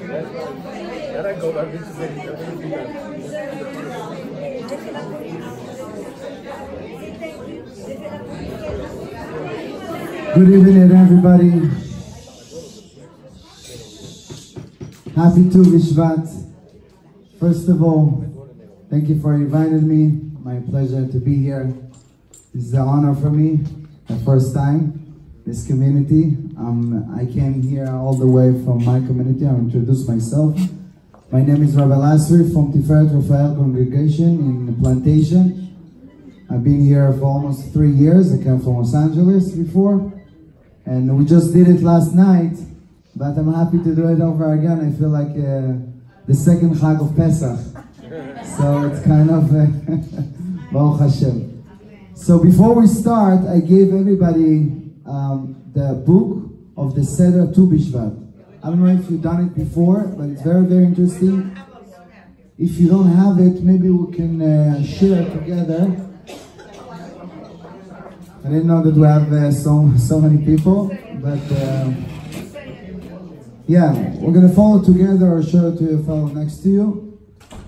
Good evening, everybody. Happy Tu Bishvat. First of all, thank you for inviting me. My pleasure to be here. This is an honor for me. The first time, this community. I came here all the way from my community. I'll introduce myself. My name is Rabbi Lasry from Tiferet Raphael congregation in the Plantation. I've been here for almost 3 years. I came from Los Angeles before. And we just did it last night, but I'm happy to do it over again. I feel like the second Chag of Pesach. So it's kind of Baruch Hashem. So before we start, I gave everybody the book of the Seder Tu Bishvat. I don't know if you've done it before, but it's very, very interesting. If you don't have it, maybe we can share it together. I didn't know that we have so many people, but yeah, we're going to follow together or show it to your fellow next to you.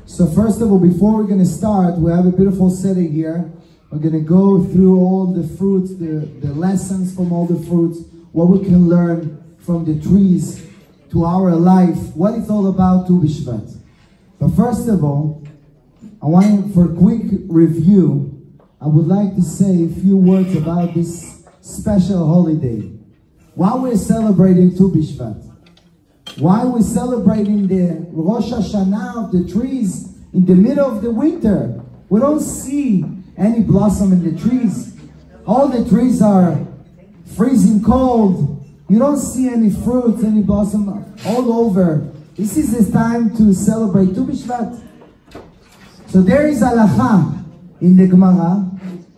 So first of all, before we're going to start, we have a beautiful setting here. We're going to go through all the fruits, the lessons from all the fruits, what we can learn from the trees to our life, what it's all about Tu Bishvat. But first of all, I want, for a quick review, I would like to say a few words about this special holiday. Why we're celebrating Tu Bishvat? Why we're celebrating the Rosh Hashanah of the trees in the middle of the winter? We don't see any blossom in the trees. All the trees are freezing cold. You don't see any fruits, any blossom all over. This is the time to celebrate Tu Bishvat. So there is halacha in the Gemara.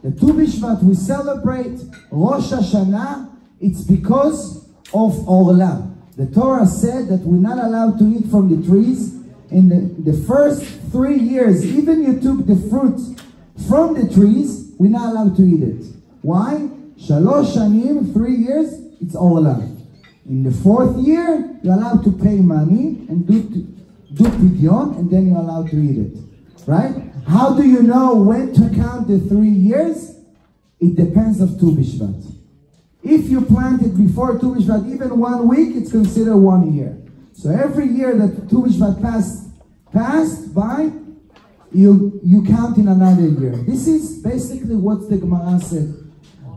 The Tu Bishvat we celebrate Rosh Hashanah. It's because of Orla. The Torah said that we're not allowed to eat from the trees in the first 3 years. Even you took the fruit from the trees, we're not allowed to eat it. Why? Shalosh shanim, 3 years, it's Orla. In the 4th year, you're allowed to pay money and do pidyon, and then you're allowed to eat it. Right? How do you know when to count the 3 years? It depends of Tu Bishvat. If you plant it before Tu Bishvat, even 1 week, it's considered 1 year. So every year that Tu Bishvat passed by, you count in another year. This is basically what the Gemara said.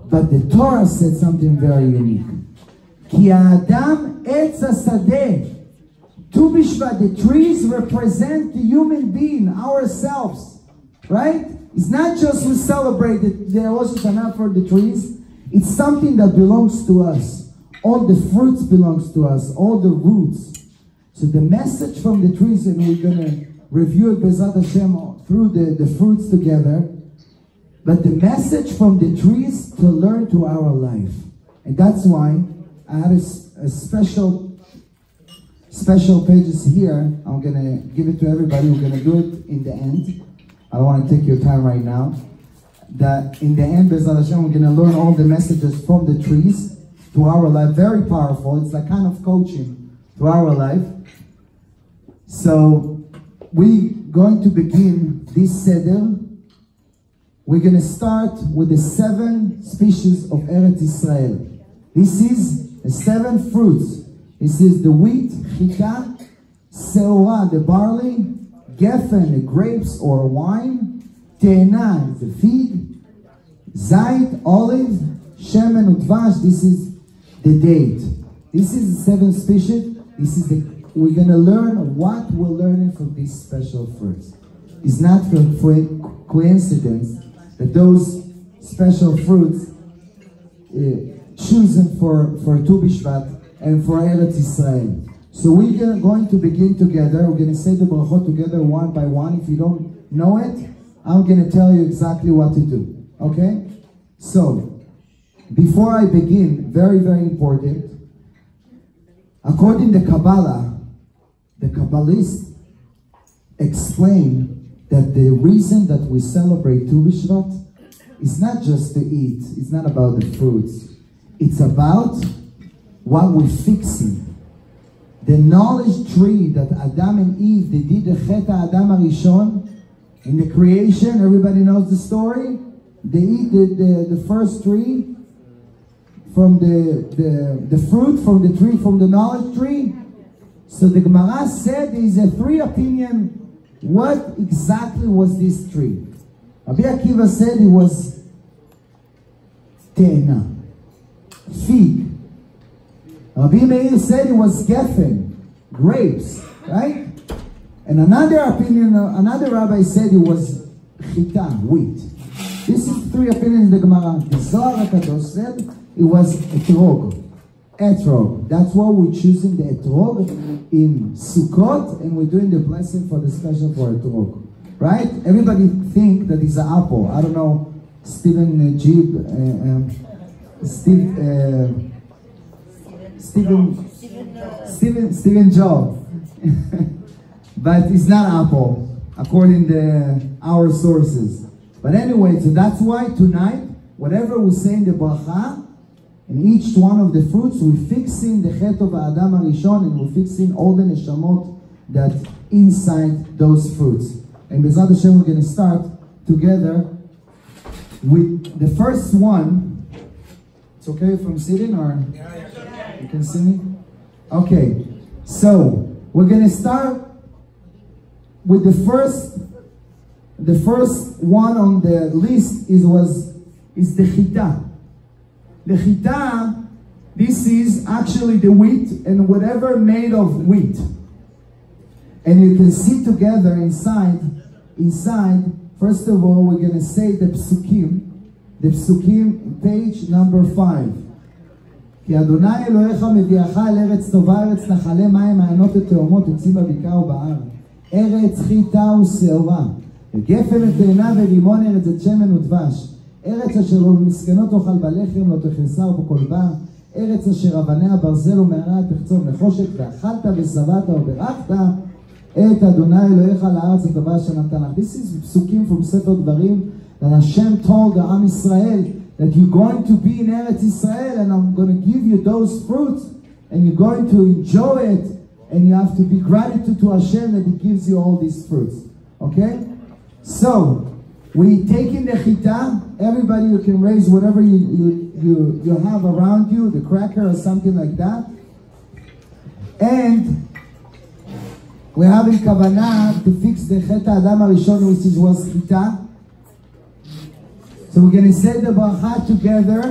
But the Torah said something very unique. Ki ha'adam etz hasadeh. Tu Bishvat, the trees represent the human being, ourselves, right? It's not just we celebrate the Rosh Hashanah for the trees. It's something that belongs to us. All the fruits belongs to us, all the roots. So the message from the trees, and we're going to review it Bezrat Hashem through the fruits together. But the message from the trees to learn to our life. And that's why I had a special pages here. I'm going to give it to everybody. We're going to do it in the end. I don't want to take your time right now. That in the end, Bezrat Hashem, we're going to learn all the messages from the trees to our life. Very powerful. It's like kind of coaching to our life. So we're going to begin this Seder. We're going to start with the 7 species of Eretz Israel. This is the 7 fruits. This is the wheat, chita, seorah, the barley, geffen, the grapes or wine, te'ena, the fig, zait, olive, shemen, udvash, this is the date. This is the 7 species. This is we're going to learn what we're learning from these special fruits. It's not for coincidence that those special fruits chosen for Tu Bishvat and for Eretz Israel. So we're going to begin together. We're going to say the brachot together one by one. If you don't know it, I'm going to tell you exactly what to do. Okay? So, before I begin, very, very important, according to Kabbalah, the Kabbalists explain that the reason that we celebrate Tu Bishvat is not just to eat. It's not about the fruits. It's about what we're fixing. the knowledge tree that Adam and Eve, they did the Chet Adam Arishon in the creation. Everybody knows the story. They eat the first tree from the fruit from the tree, from the knowledge tree. So the Gemara said there is a three opinion. What exactly was this tree? Rabbi Akiva said it was te'ena, fig. Rabbi Meir said it was geffen, grapes, right? And another opinion, another rabbi said it was chita, wheat. This is three opinions in the Gemara. The Zohar HaKadosh said it was etrog. Etrog. That's why we're choosing the etrog in Sukkot, and we're doing the blessing for the special for etrog. Right? Everybody think that it's an apple. I don't know, Stephen Job. But it's not apple, according to our sources. But anyway, so that's why tonight, whatever we say in the bracha, in each one of the fruits, we're fixing the chet of Adam Arishon, and we're fixing all the neshamot that inside those fruits. And B'ezrat Hashem, we're going to start together with the first one. It's okay if I'm sitting, or you can see me? Okay, so we're going to start with the first one on the list is the chita. The chita, this is actually the wheat and whatever made of wheat. And you can see together inside, first of all, we're going to say the psukim, page number 5. כי אדוני אלוהיך מביאך אל ארץ טובה, ארץ נחלי מים, מעיינות ותהומות, עצים בבקעה ובהר. ארץ חיטה ושעורה, וגפן ותאנה ורימון, ארץ את שמן ודבש. ארץ אשר לא במסכנות תאכל בלחם, לא תכנסה ובכל בה. ארץ אשר אבניה ברזל ומערה תחצוב נחושת, ואכלת ושבעת וברכת את אדוני אלוהיך לארץ הטובה אשר נתן לך. This is פסוקים from ספר דברים that Hashem told the Am Yisrael that you're going to be in Eretz Israel, and I'm going to give you those fruits, and you're going to enjoy it, and you have to be gratitude to Hashem that He gives you all these fruits. Okay? So, we take in the chita. Everybody, you can raise whatever you have around you, the cracker or something like that. And we're having kavanah to fix the chet Adam Arishon, which was chita. So we're going to say the bracha together.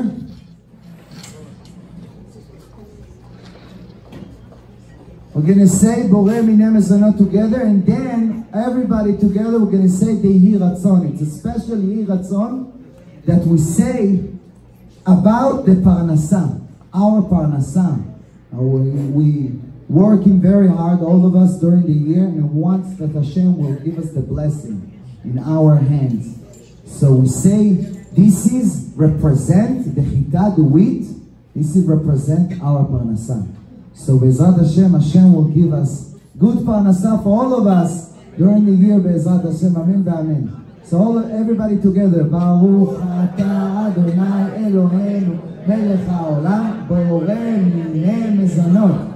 We're going to say Borei Minei Mezonot together, and then everybody together we're going to say Yehi Ratzon. It's a special Yehi Ratzon that we say about the Parnasah, our Parnasah. We working very hard, all of us, during the year, and once that Hashem will give us the blessing in our hands. So we say, this is represent the chita, the wheat. This is represent our parnasah. So B'ezrat Hashem, Hashem will give us good parnasah for all of us during the year. B'ezrat Hashem, amen, amen. So everybody together. Baruch atah Adonai Eloheinu melech haolam borei minei mezonot.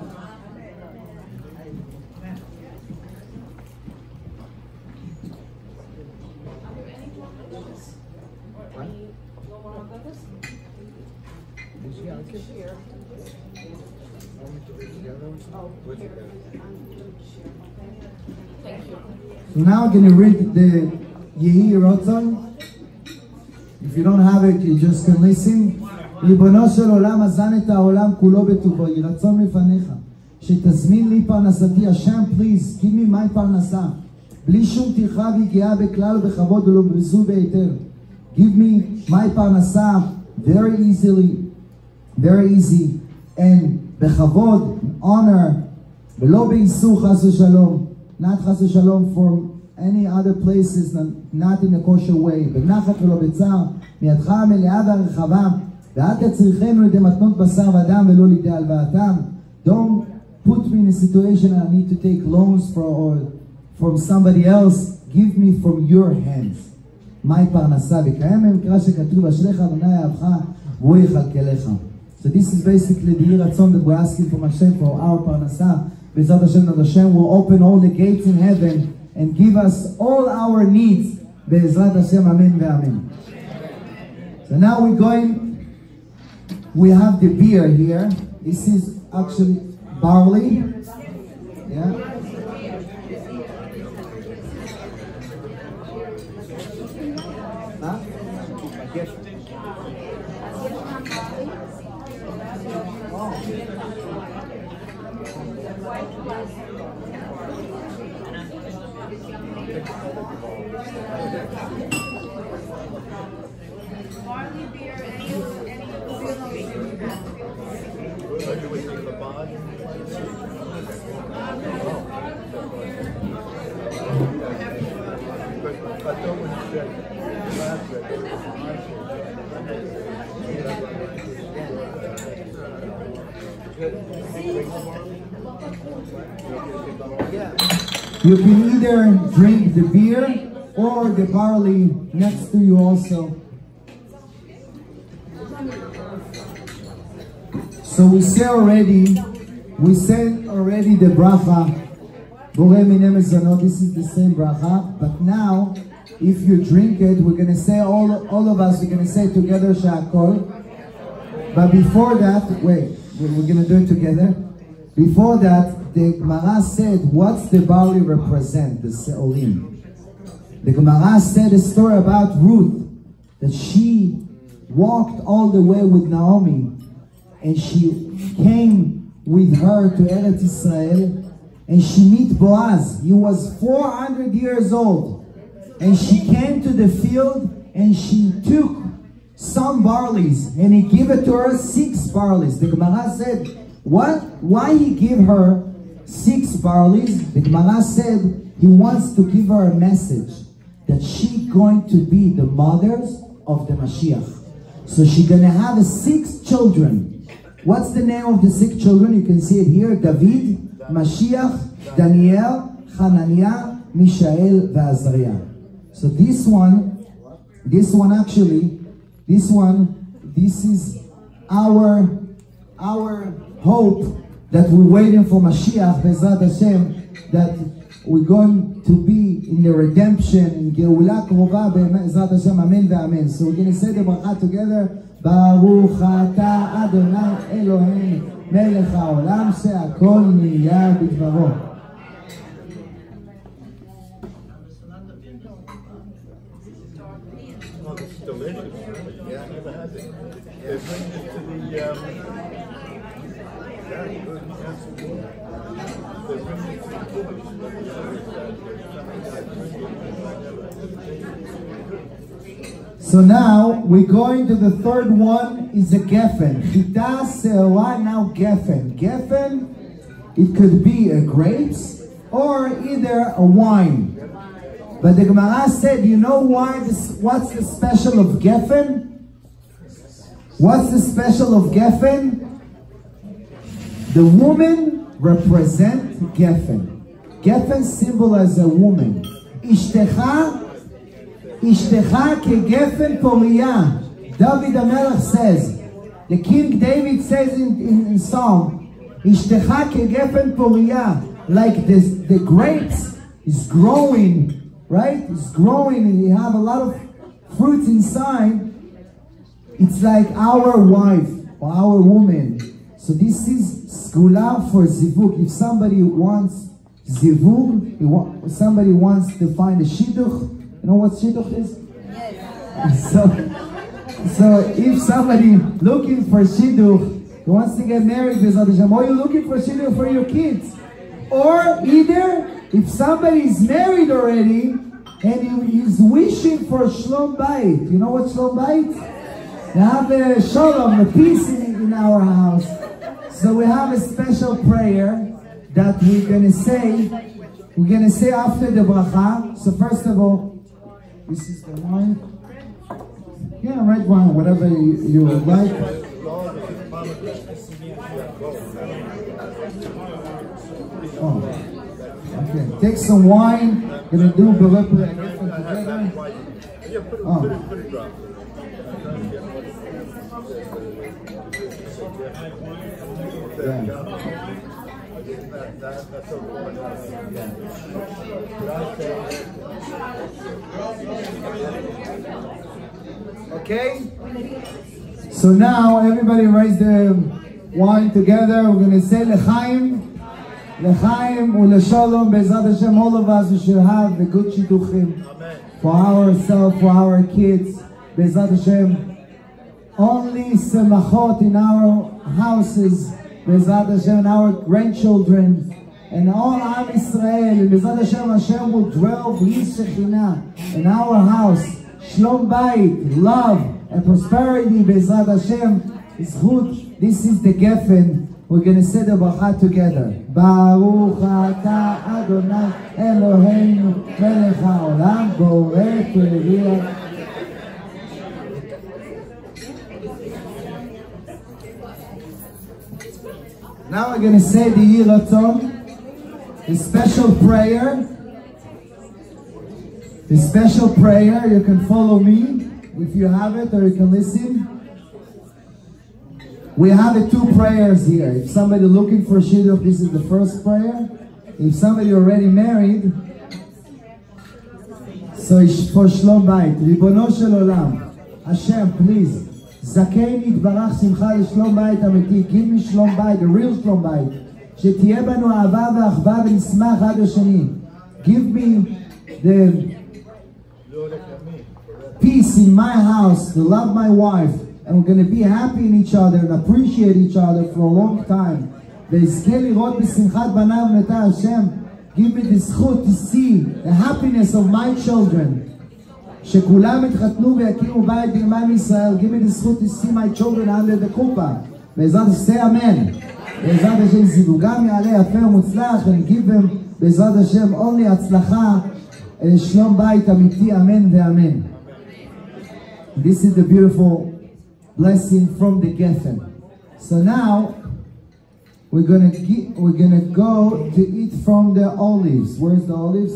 So now I'm going to read the Yehi Ratzon. If you don't have it, you just can listen. ריבונו של עולם אזן את העולם כולו בטובו, יהי רצון לפניך שתזמין לי פרנסתי. השם, please, give me my פרנסה, בלי שום טרחה והגיעה בכלל ובכבוד ולא בזוי בהיתר. Give me my פרנסה very easy, and בכבוד, honor, ולא באיסור חס ושלום, not חס ושלום from any other places, not in a kosher way, בנחת ולא בצער, מידך המלאה והרחבה, ואל תצריכנו לידי מתנות בשר ודם ולא לידי הלוואתם. Don't put me in a situation I need to take loans from somebody else. Give me from your hands. my פרנסה, וקיים במקרא שכתוב, אשריך אדוני אהבך והוא יכלכלך. So this is basically the Ratzon that we're asking from Hashem for our parnasa. B'ezrat Hashem, that Hashem will open all the gates in heaven and give us all our needs. B'ezrat Hashem, amen ve'amen. So now we have the beer here. This is actually barley. Yeah. Huh? Barley beer, any You can either drink the beer or the barley next to you also. So we said already the bracha, Borei Minei Mezonot. This is the same bracha, but now if you drink it, we're going to say, all of us, we're going to say together Sha'akol. But before that, wait, we're going to do it together. Before that, the Gemara said, what's the barley represent? The Seolim. The Gemara said a story about Ruth, that she walked all the way with Naomi, and she came with her to Eretz Israel, and she met Boaz. He was 400 years old, and she came to the field, and she took some barleys, and he gave it to her 6 barleys. The Gemara said, what? Why he gave her 6 barleys? The Gemara said he wants to give her a message that she's going to be the mothers of the Mashiach. So she's going to have 6 children. What's the name of the 6 children? You can see it here. David, Mashiach, Daniel, Hananiah, Mishael, Azariah. So this is our hope that we're waiting for Mashiach, B'ezrat Hashem, that we're going to be in the redemption, in Geula Krova, B'ezrat Hashem, amen ve'amen. So we're going to say the bracha together. Baruch Ata Adonai Eloheinu Melech HaOlam she'akol niyah b'dvaro. Oh, this is delicious. Yeah, I never had it. It brings it to the very good. They bring it to the So now we're going to the third one, is a geffen. Chita se'ora, now geffen. Geffen, it could be a grapes or either a wine. But the Gemara said, you know why? What's the special of geffen? What's the special of geffen? The woman represents geffen. Geffen symbolizes a woman. Ishtecha ke geffen poriyah. David HaMelech says, the King David says in Psalm, Ishtecha ke geffen poriyah, like the grapes is growing, right? It's growing and you have a lot of fruits inside. It's like our wife or our woman. So this is skula for zivug. If somebody wants zivug, somebody wants to find a shidduch. You know what shidduch is? Yes. So if somebody looking for shidduch, he wants to get married, or you're looking for shidduch for your kids, or either if somebody is married already and he is wishing for shlom bayit. You know what shlom bayit? To have a shalom, a peace in our house. So we have a special prayer that we're going to say. We're going to say after the bracha. So first of all, this is the wine. Yeah, red wine, whatever you would like. Oh, okay. Take some wine. Gonna do together. Oh. Yeah. That's okay? So now everybody raise the wine together. We're going to say L'chaim, L'chaim u'Leshalom. Be'ezrat Hashem, all of us, we should have the good shidduchim for ourselves, for our kids. Be'ezrat Hashem, only semachot in our houses. Be'ezrat Hashem, and our grandchildren, and all Am Yisrael. Be'ezrat Hashem, Hashem will dwell His Shekhinah in our house. Shlom Bayit, love and prosperity. Be'ezrat Hashem, Zchut. This is the Geffen. We're going to say the bracha together. Baruch Ata Adonai Eloheinu Melech HaOlam Borei Peri. Now we're going to say the Yeh Ratzon, the special prayer. The special prayer, you can follow me if you have it, or you can listen. We have the two prayers here. If somebody looking for shidduch, this is the first prayer. If somebody already married, so it's for Shlom Bayit. Ribono shel Olam, Hashem, please. Zakeini Yitbarach Simcha Shlom Bayit Amiti. Give me Shlom Bayit, the real Shlom Bayit. Shetiyeh banu ahava ve'achva ve'nismach had hashani. Give me the peace in my house, to love my wife, and we're going to be happy in each other and appreciate each other for a long time. Ve'ezkeh lirot b'simchat banav v'neta Hashem. Give me the zchut to see the happiness of my children. שכולם יתחתנו ויקימו בית עם ישראל. Give me the zchut to see my children under the kuppah. בעזרת השם, אמן. בעזרת השם זיווגם יעלה יפה ומוצלח, and give them בעזרת השם only הצלחה, שלום בית אמיתי, אמן ואמן. This is the beautiful blessing from the Geffen. So now we're gonna go to eat from the olives. Where's the olives?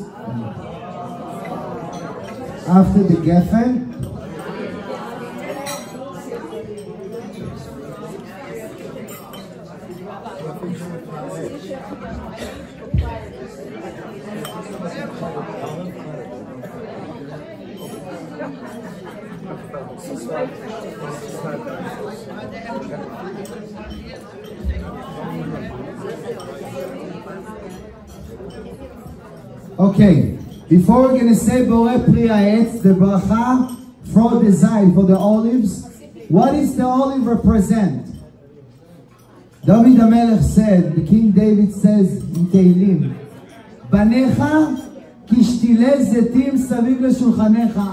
After the Geffen. Okay, before we're going to say Borei Pri Ha'etz, the bracha for the zayit, for the olives, what does the olive represent? David HaMelech said, the King David says in Tehillim, Banecha kishtile zetim saviv leshulchanecha.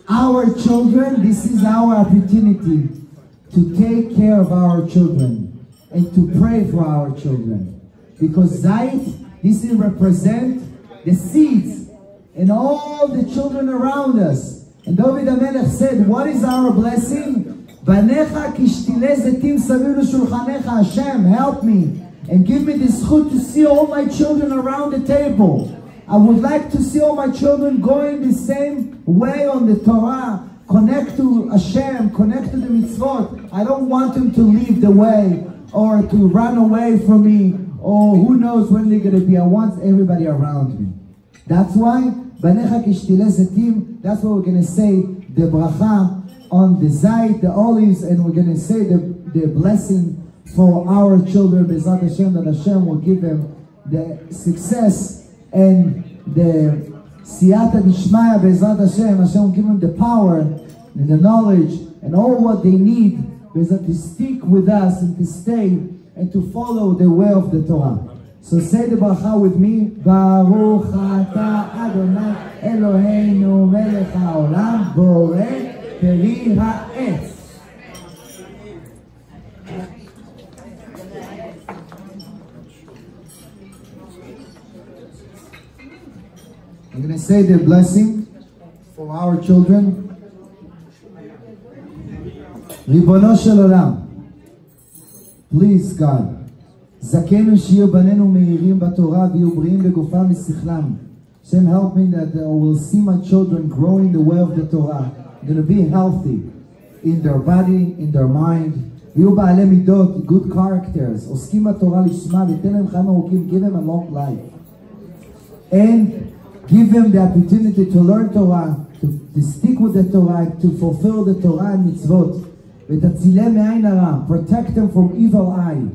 Our children, this is our opportunity to take care of our children and to pray for our children. Because zayit, this will represent the seeds and all the children around us. And David HaMelech said, what is our blessing? Banecha kishtile zetim saviv leshulchanecha. Hashem, help me and give me the zchut to see all my children around the table. I would like to see all my children going the same way on the Torah, connect to Hashem, connect to the mitzvot. I don't want them to leave the way or to run away from me, or who knows when they're going to be. I want everybody around me. That's why, Banecha kishtile zetim, that's what we're going to say, the bracha on the zayit, the olives, and we're going to say the blessing for our children, Bezrat Hashem, that Hashem will give them the success and the siyata dishmaya, Bezrat Hashem. Hashem will give them the power and the knowledge and all what they need, Bezrat, to stick with us and to stay and to follow the way of the Torah. So say the bracha with me. Baruch Ata Adonai Eloheinu Melech HaOlam Borei Peri Ha'etz. I'm going to say the blessing for our children. Ribono shel Olam, please God, Zakenu shiyu banenu meirim b'Torah v'yu briim begufam v'sichlam. Hashem, help me that I will see my children growing the way of the Torah. They're going to be healthy in their body, in their mind, ויהיו בעלי מידות, good characters, עוסקים בתורה לשמה, ותן להם חיים ארוכים, give them a long life. And give them the opportunity to learn Torah, to stick with the Torah, to fulfill the Torah and mitzvot. ותצילם מעין הרע, protect them from evil eye,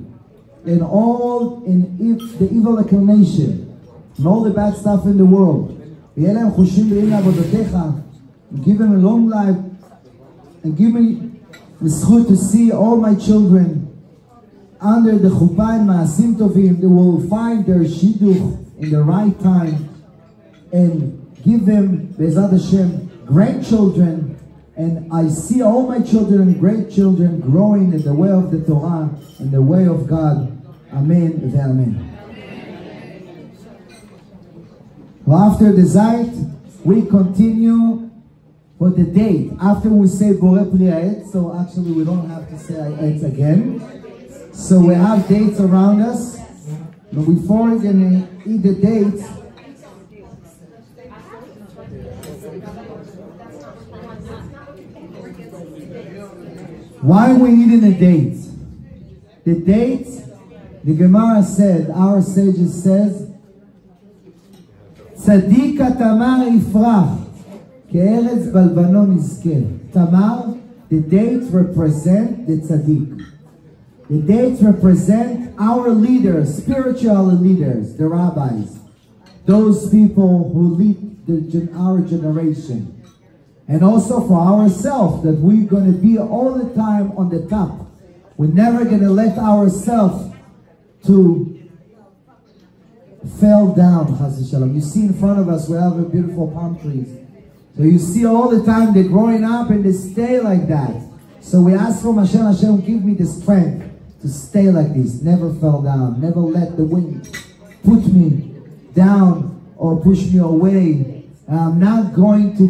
and all the evil inclination, and all the bad stuff in the world. ויהיה להם חושים בריאים לעבודתך, and give them a long life, and give me the zchut to see all my children under the chuppah and ma'asim tovim. They will find their shidduch in the right time, and give them, Be'ezrat Hashem, grandchildren. And I see all my children and great children growing in the way of the Torah, in the way of God. Amen ve'amen. Well, after the Zayt, we continue for the date. After we say Borei Pri Ha'etz, so actually we don't have to say Ha'etz again. So we have dates around us. But before we're going to eat the dates, why are we eating the dates? The dates, the Gemara said, our sages says, Tzadik Tamar Ifrach, Ke'eretz Balbanon Izkeh. Tamar, the dates represent the Tzadik. The dates represent our leaders, spiritual leaders, the rabbis, those people who lead our generation. And also for ourselves, that we're going to be all the time on the top. We're never going to let ourselves to fall down, Chas v'shalom. You see in front of us, we have a beautiful palm trees. So you see all the time they're growing up and they stay like that. So we ask from Hashem, Hashem, give me the strength to stay like this, never fall down, never let the wind put me down or push me away. I'm not going to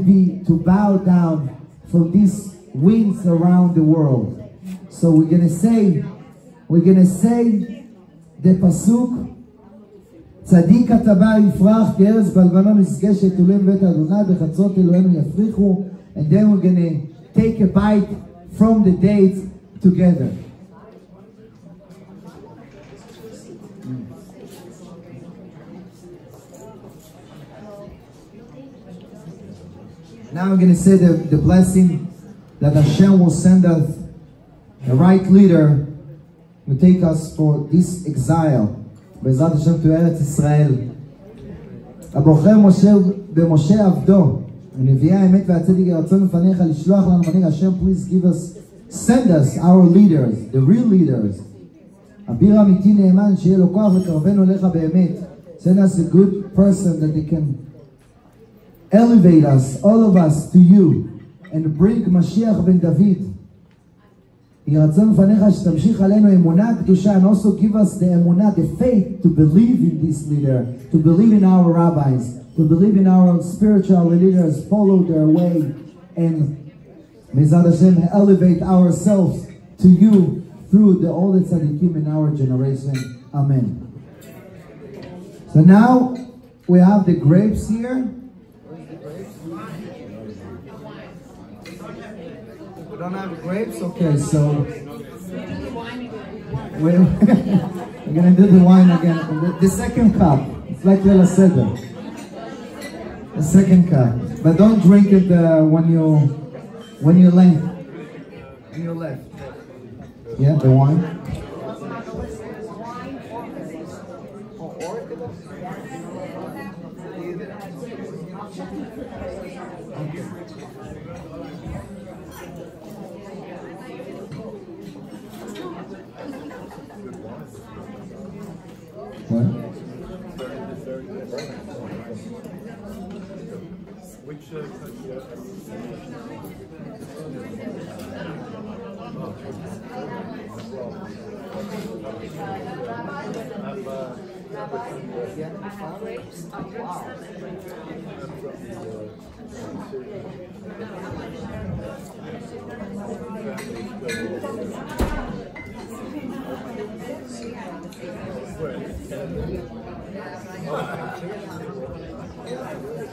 bow down from these winds around the world. So we're gonna say the pasuk, Tzadik Tabar Yifrach, Ke'eretz Balbanon Izkeh, Shetulem Bet Adonai, Bechatzot Eloheinu Yafrichu, and then we're gonna take a bite from the dates together. Now I'm going to say the blessing that Hashem will send us the right leader to take us for this exile. Be'ezrat Hashem to Eretz Israel. הבוחר במשה עבדו, ונביאי האמת והצדק ירצון לפניך לשלוח לנו מנהיג. Hashem, please send us our leaders, the real leaders. אביר אמיתי נאמן, שיהיה לו כוח לקרבנו אליך באמת. Send us a good person that they can elevate us, all of us, to you, and bring Mashiach ben David. ירצון לפניך שתמשיך עלינו אמונה קדושה, and also give us the emunah, the faith to believe in this leader, to believe in our rabbis, to believe in our spiritual leaders, follow their way, and Be'ezrat Hashem, elevate ourselves to you through all the tzaddikim in our generation. Amen. So now we have the grapes here. We don't have grapes? Okay, so we're going to do the wine again. The second cup. It's like Leil Seder. The second cup. But don't drink it when you left. When you left. Yeah, the wine.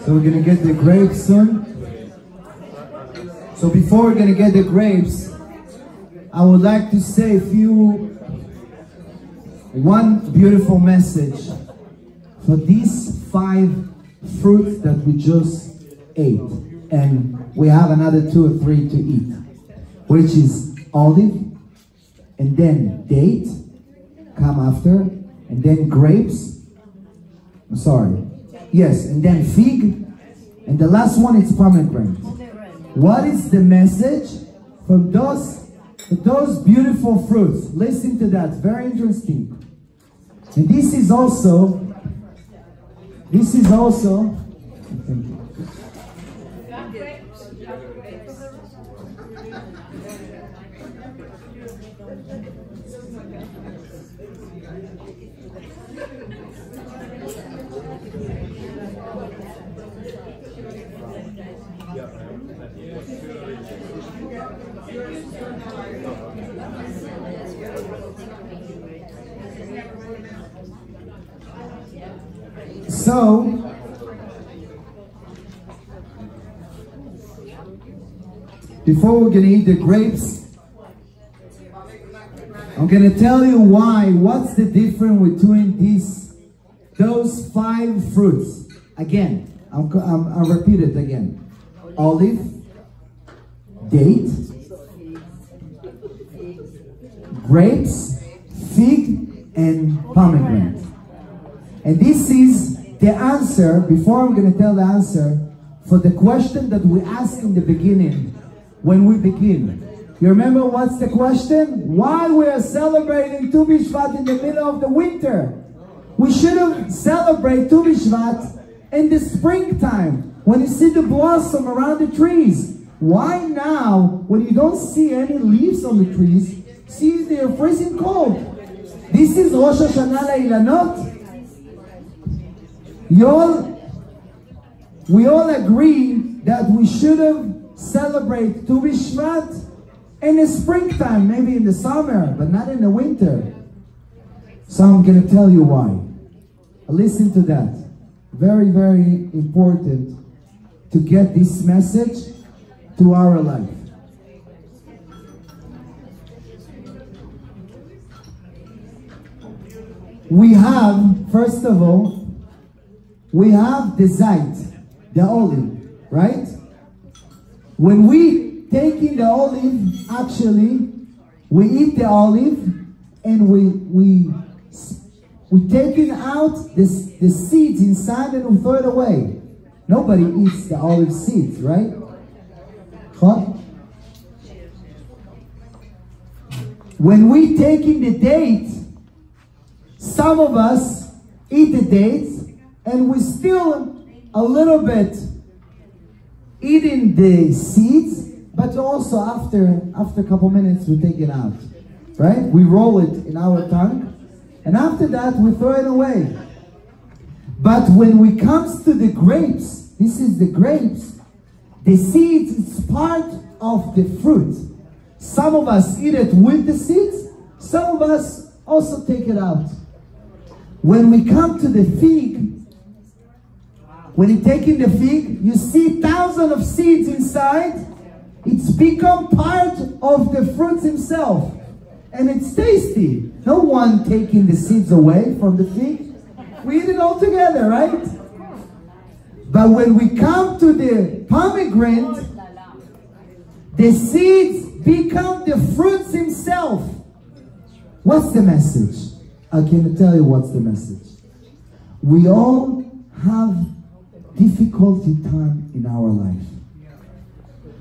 So we're going to get the grapes soon. So before we're going to get the grapes, I would like to say one beautiful message for these 5 fruits that we just ate. And we have another 2 or 3 to eat, which is olive, and then date, come after, and then grapes. I'm sorry. Yes, and then fig, and the last one is pomegranate. What is the message from those beautiful fruits? Listen to that, very interesting. And this is also, thank you. So, before we're going to eat the grapes, I'm going to tell you what's the difference between those 5 fruits. Again, I'll repeat it again. Olive, date, grapes, fig, and pomegranate. And this is the answer, before I'm going to tell the answer, for the question that we asked in the beginning, when we begin. You remember what's the question? Why we are celebrating Tu Bishvat in the middle of the winter? We should have celebrated Tu Bishvat in the springtime, when you see the blossom around the trees. Why now, when you don't see any leaves on the trees, see they're freezing cold? This is Rosh Hashanah La'ilanot. We all agree that we should have celebrated Tu Bishvat in the springtime, maybe in the summer, but not in the winter. So I'm going to tell you why. Listen to that. Very, very important to get this message to our life. We have, first of all, we have the zait, the olive, right? When we take in the olive, actually, we eat the olive and we taking out the seeds inside and we throw it away. Nobody eats the olive seeds, right? Huh? When we take in the date, some of us eat the dates and we still a little bit eating the seeds, but also after a couple minutes we take it out, right? We roll it in our tongue, and after that we throw it away. But when we comes to the grapes, this is the grapes, the seeds is part of the fruit. Some of us eat it with the seeds, some of us also take it out. When we come to the fig, when you take in the fig, you see thousands of seeds inside. It's become part of the fruits himself. And it's tasty. No one taking the seeds away from the fig. We eat it all together, right? But when we come to the pomegranate, the seeds become the fruits himself. What's the message? I can tell you what's the message. We all have difficulty time in our life.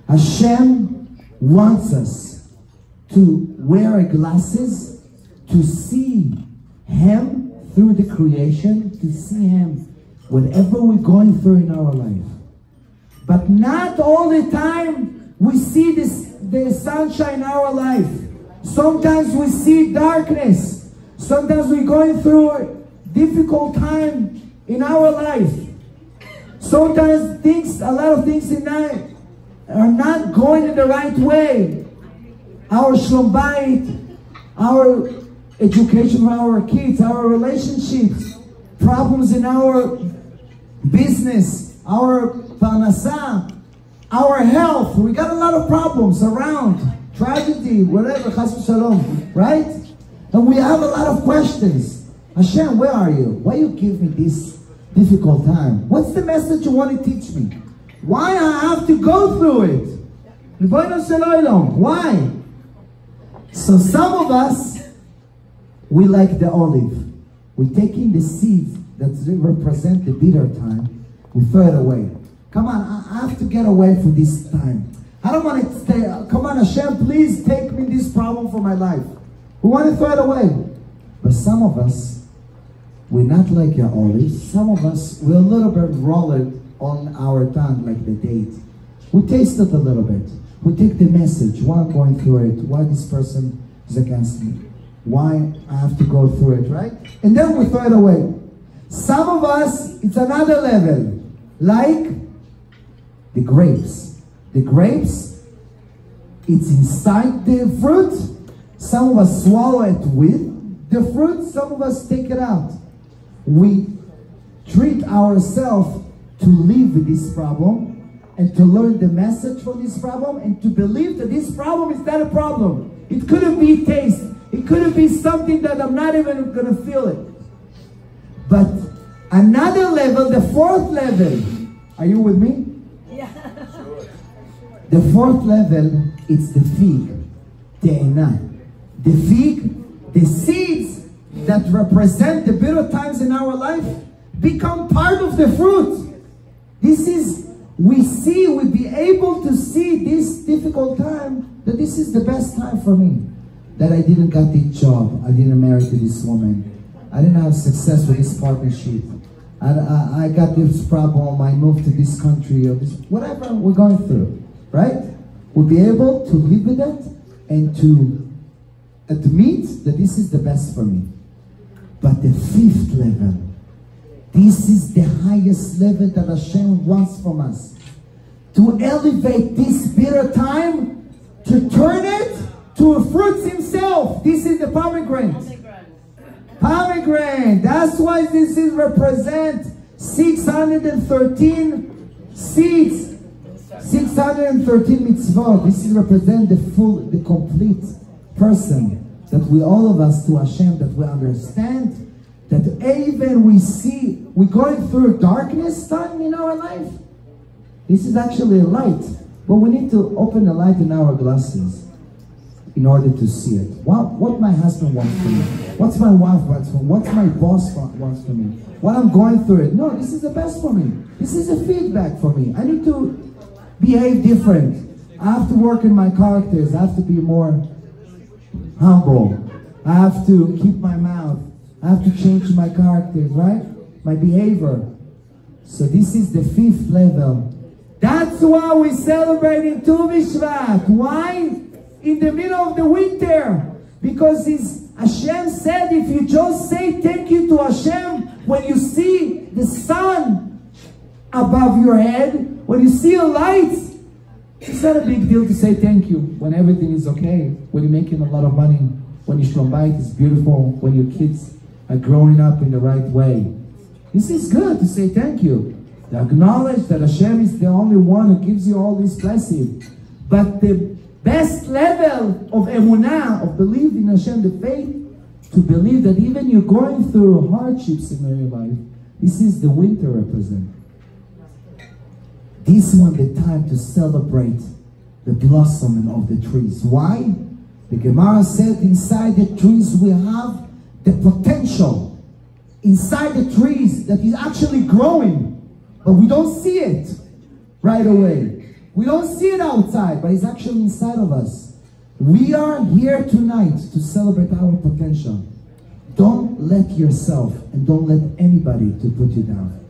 Hashem wants us to wear glasses to see Him through the creation, to see Him whatever we're going through in our life. But not all the time we see the sunshine in our life. Sometimes we see darkness. Sometimes we're going through a difficult time in our life. Sometimes a lot of things in life are not going in the right way. Our shlom bayit, our education for our kids, our relationships, problems in our business, our parnasa, our health. We got a lot of problems around. tragedy, whatever, chas v'shalom, right? And we have a lot of questions. Hashem, where are you? Why you give me this difficult time? What's the message you want to teach me? Why I have to go through it? Why? So some of us, we like the olive. We're taking the seeds that represent the bitter time, we throw it away. Come on, I have to get away from this time. I don't want to stay. Come on, Hashem, please take me this problem for my life. We want to throw it away. But some of us, we're not like your olives. Some of us, we're a little bit rolled on our tongue like the date. We taste it a little bit. We take the message, why I'm going through it, why this person is against me, why I have to go through it, right? And then we throw it away. Some of us, it's another level, like the grapes. The grapes, it's inside the fruit. Some of us swallow it with the fruit, some of us take it out. We treat ourselves to live with this problem and to learn the message from this problem and to believe that this problem is not a problem. It couldn't be taste. It couldn't be something that I'm not even going to feel it. But another level, the fourth level, are you with me? Yeah. The fourth level, it's the fig, te'ena. The fig, the seeds that represent the bitter times in our life become part of the fruit. This is, we be able to see this difficult time, that this is the best time for me. That I didn't get this job, I didn't marry to this woman, I didn't have success with this partnership, I got this problem, I moved to this country, or this, whatever we're going through, right? We'll be able to live with it and to admit that this is the best for me. But the fifth level, this is the highest level that Hashem wants from us. To elevate this bitter time, to turn it to a fruit himself. This is the pomegranate. Pomegranate. That's why this is represent 613 seeds. 613 mitzvot. This is represent the complete person that we, all of us, to Hashem, that we understand that even we see, we're going through darkness time in our life. This is actually a light, but we need to open the light in our glasses in order to see it. What my husband wants for me, what's my wife wants for me, what's my boss wants for me, what I'm going through it. No, this is the best for me. This is a feedback for me. I need to behave different. I have to work in my characters. I have to be more humble. I have to keep my mouth. I have to change my characters, right? My behavior. So this is the fifth level. That's why we celebrate in Tu Bishvat. Why? In the middle of the winter. Because Hashem said, if you just say thank you to Hashem, when you see the sun above your head, when you see a light, it's not a big deal to say thank you when everything is okay, when you're making a lot of money, when your shlom is beautiful, when your kids are growing up in the right way. This is good to say thank you. To acknowledge that Hashem is the only one who gives you all these blessings. But the best level of emunah, of belief in Hashem, the faith, to believe that even you're going through hardships in your life, this is the winter represent. This one, the time to celebrate the blossoming of the trees. Why? The Gemara said inside the trees we have the potential. Inside the trees that is actually growing. But we don't see it right away. We don't see it outside, but it's actually inside of us. We are here tonight to celebrate our potential. Don't let yourself and don't let anybody to put you down.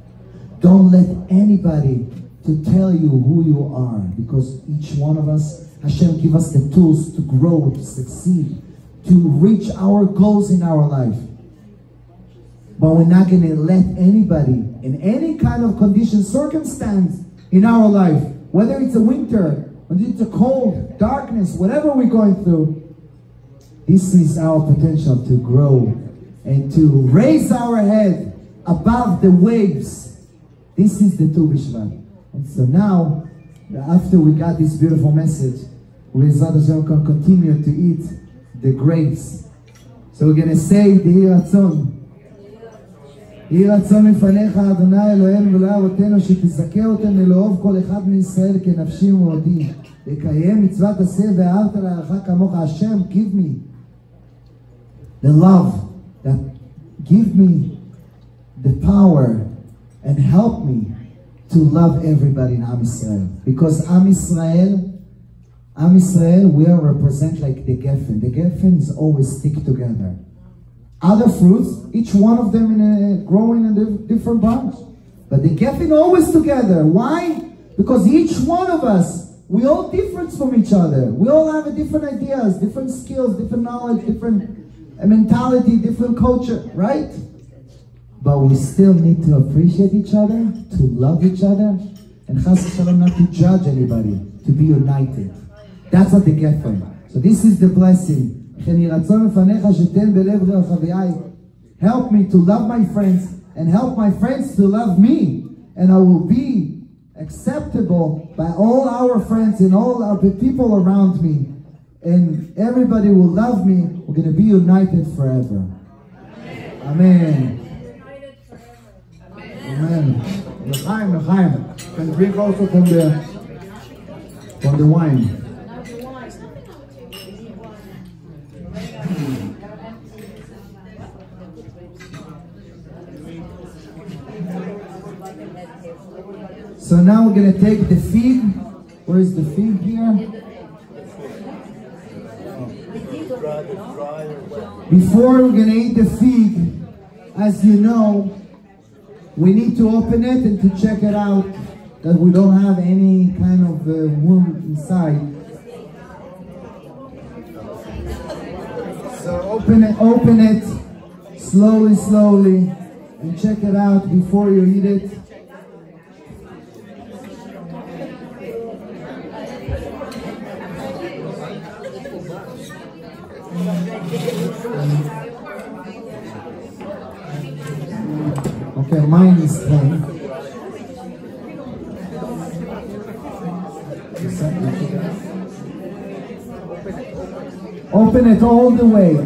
Don't let anybody to tell you who you are, because each one of us, Hashem give us the tools to grow, to succeed, to reach our goals in our life. But we're not going to let anybody in any kind of condition, circumstance in our life, whether it's a winter, whether it's a cold, darkness, whatever we're going through, this is our potential to grow and to raise our head above the waves. This is the Tu Bishvat. And so now, after we got this beautiful message, We'll continue to eat the grapes. So we're going to say, Yehi Ratzon. יהי רצון לפניך, אדוני אלוהינו ולאבותינו, שתזכה אותנו לאהוב כל אחד מישראל כנפשי ומאודי, לקיים מצוות עשה ואהבת לרעך כמוך. השם, give me the love, that give me the power and help me to love everybody in Am Yisrael. Because Am Yisrael, we are represent like the Geffen. The Geffen is always stick together. Other fruits, each one of them growing in a different branch. But the Geffen always together. Why? Because each one of us, we all different from each other. We all have different ideas, different skills, different knowledge, different mentality, different culture, right? But we still need to appreciate each other, to love each other, and chas v'shalom not to judge anybody, to be united. That's what the Geffen. So this is the blessing. Help me to love my friends and help my friends to love me, and I will be acceptable by all our friends and all our people around me, and everybody will love me. We're going to be united forever. Amen. Amen. L'chaim. Can drink also from the wine. So now we're going to take the fig. Where is the fig here? Before we're going to eat the fig, as you know, we need to open it and to check it out that we don't have any kind of wound inside. So open it slowly, and check it out before you eat it. Okay, mine is clean. Open it all the way.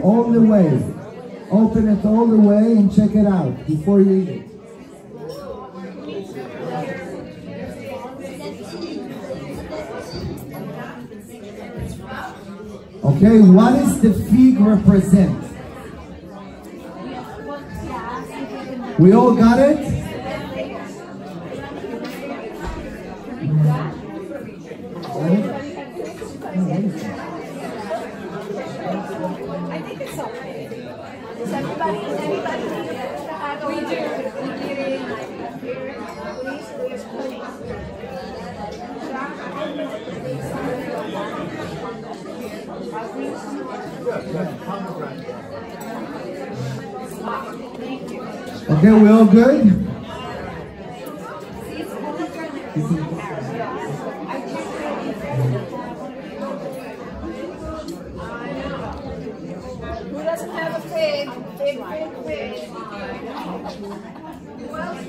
Open it all the way and check it out before you eat it. Okay, what does the fig represent? We all got it? I think it's okay. Is everybody? We do. Okay, we all good? Who doesn't have a fig? Fig. Who else?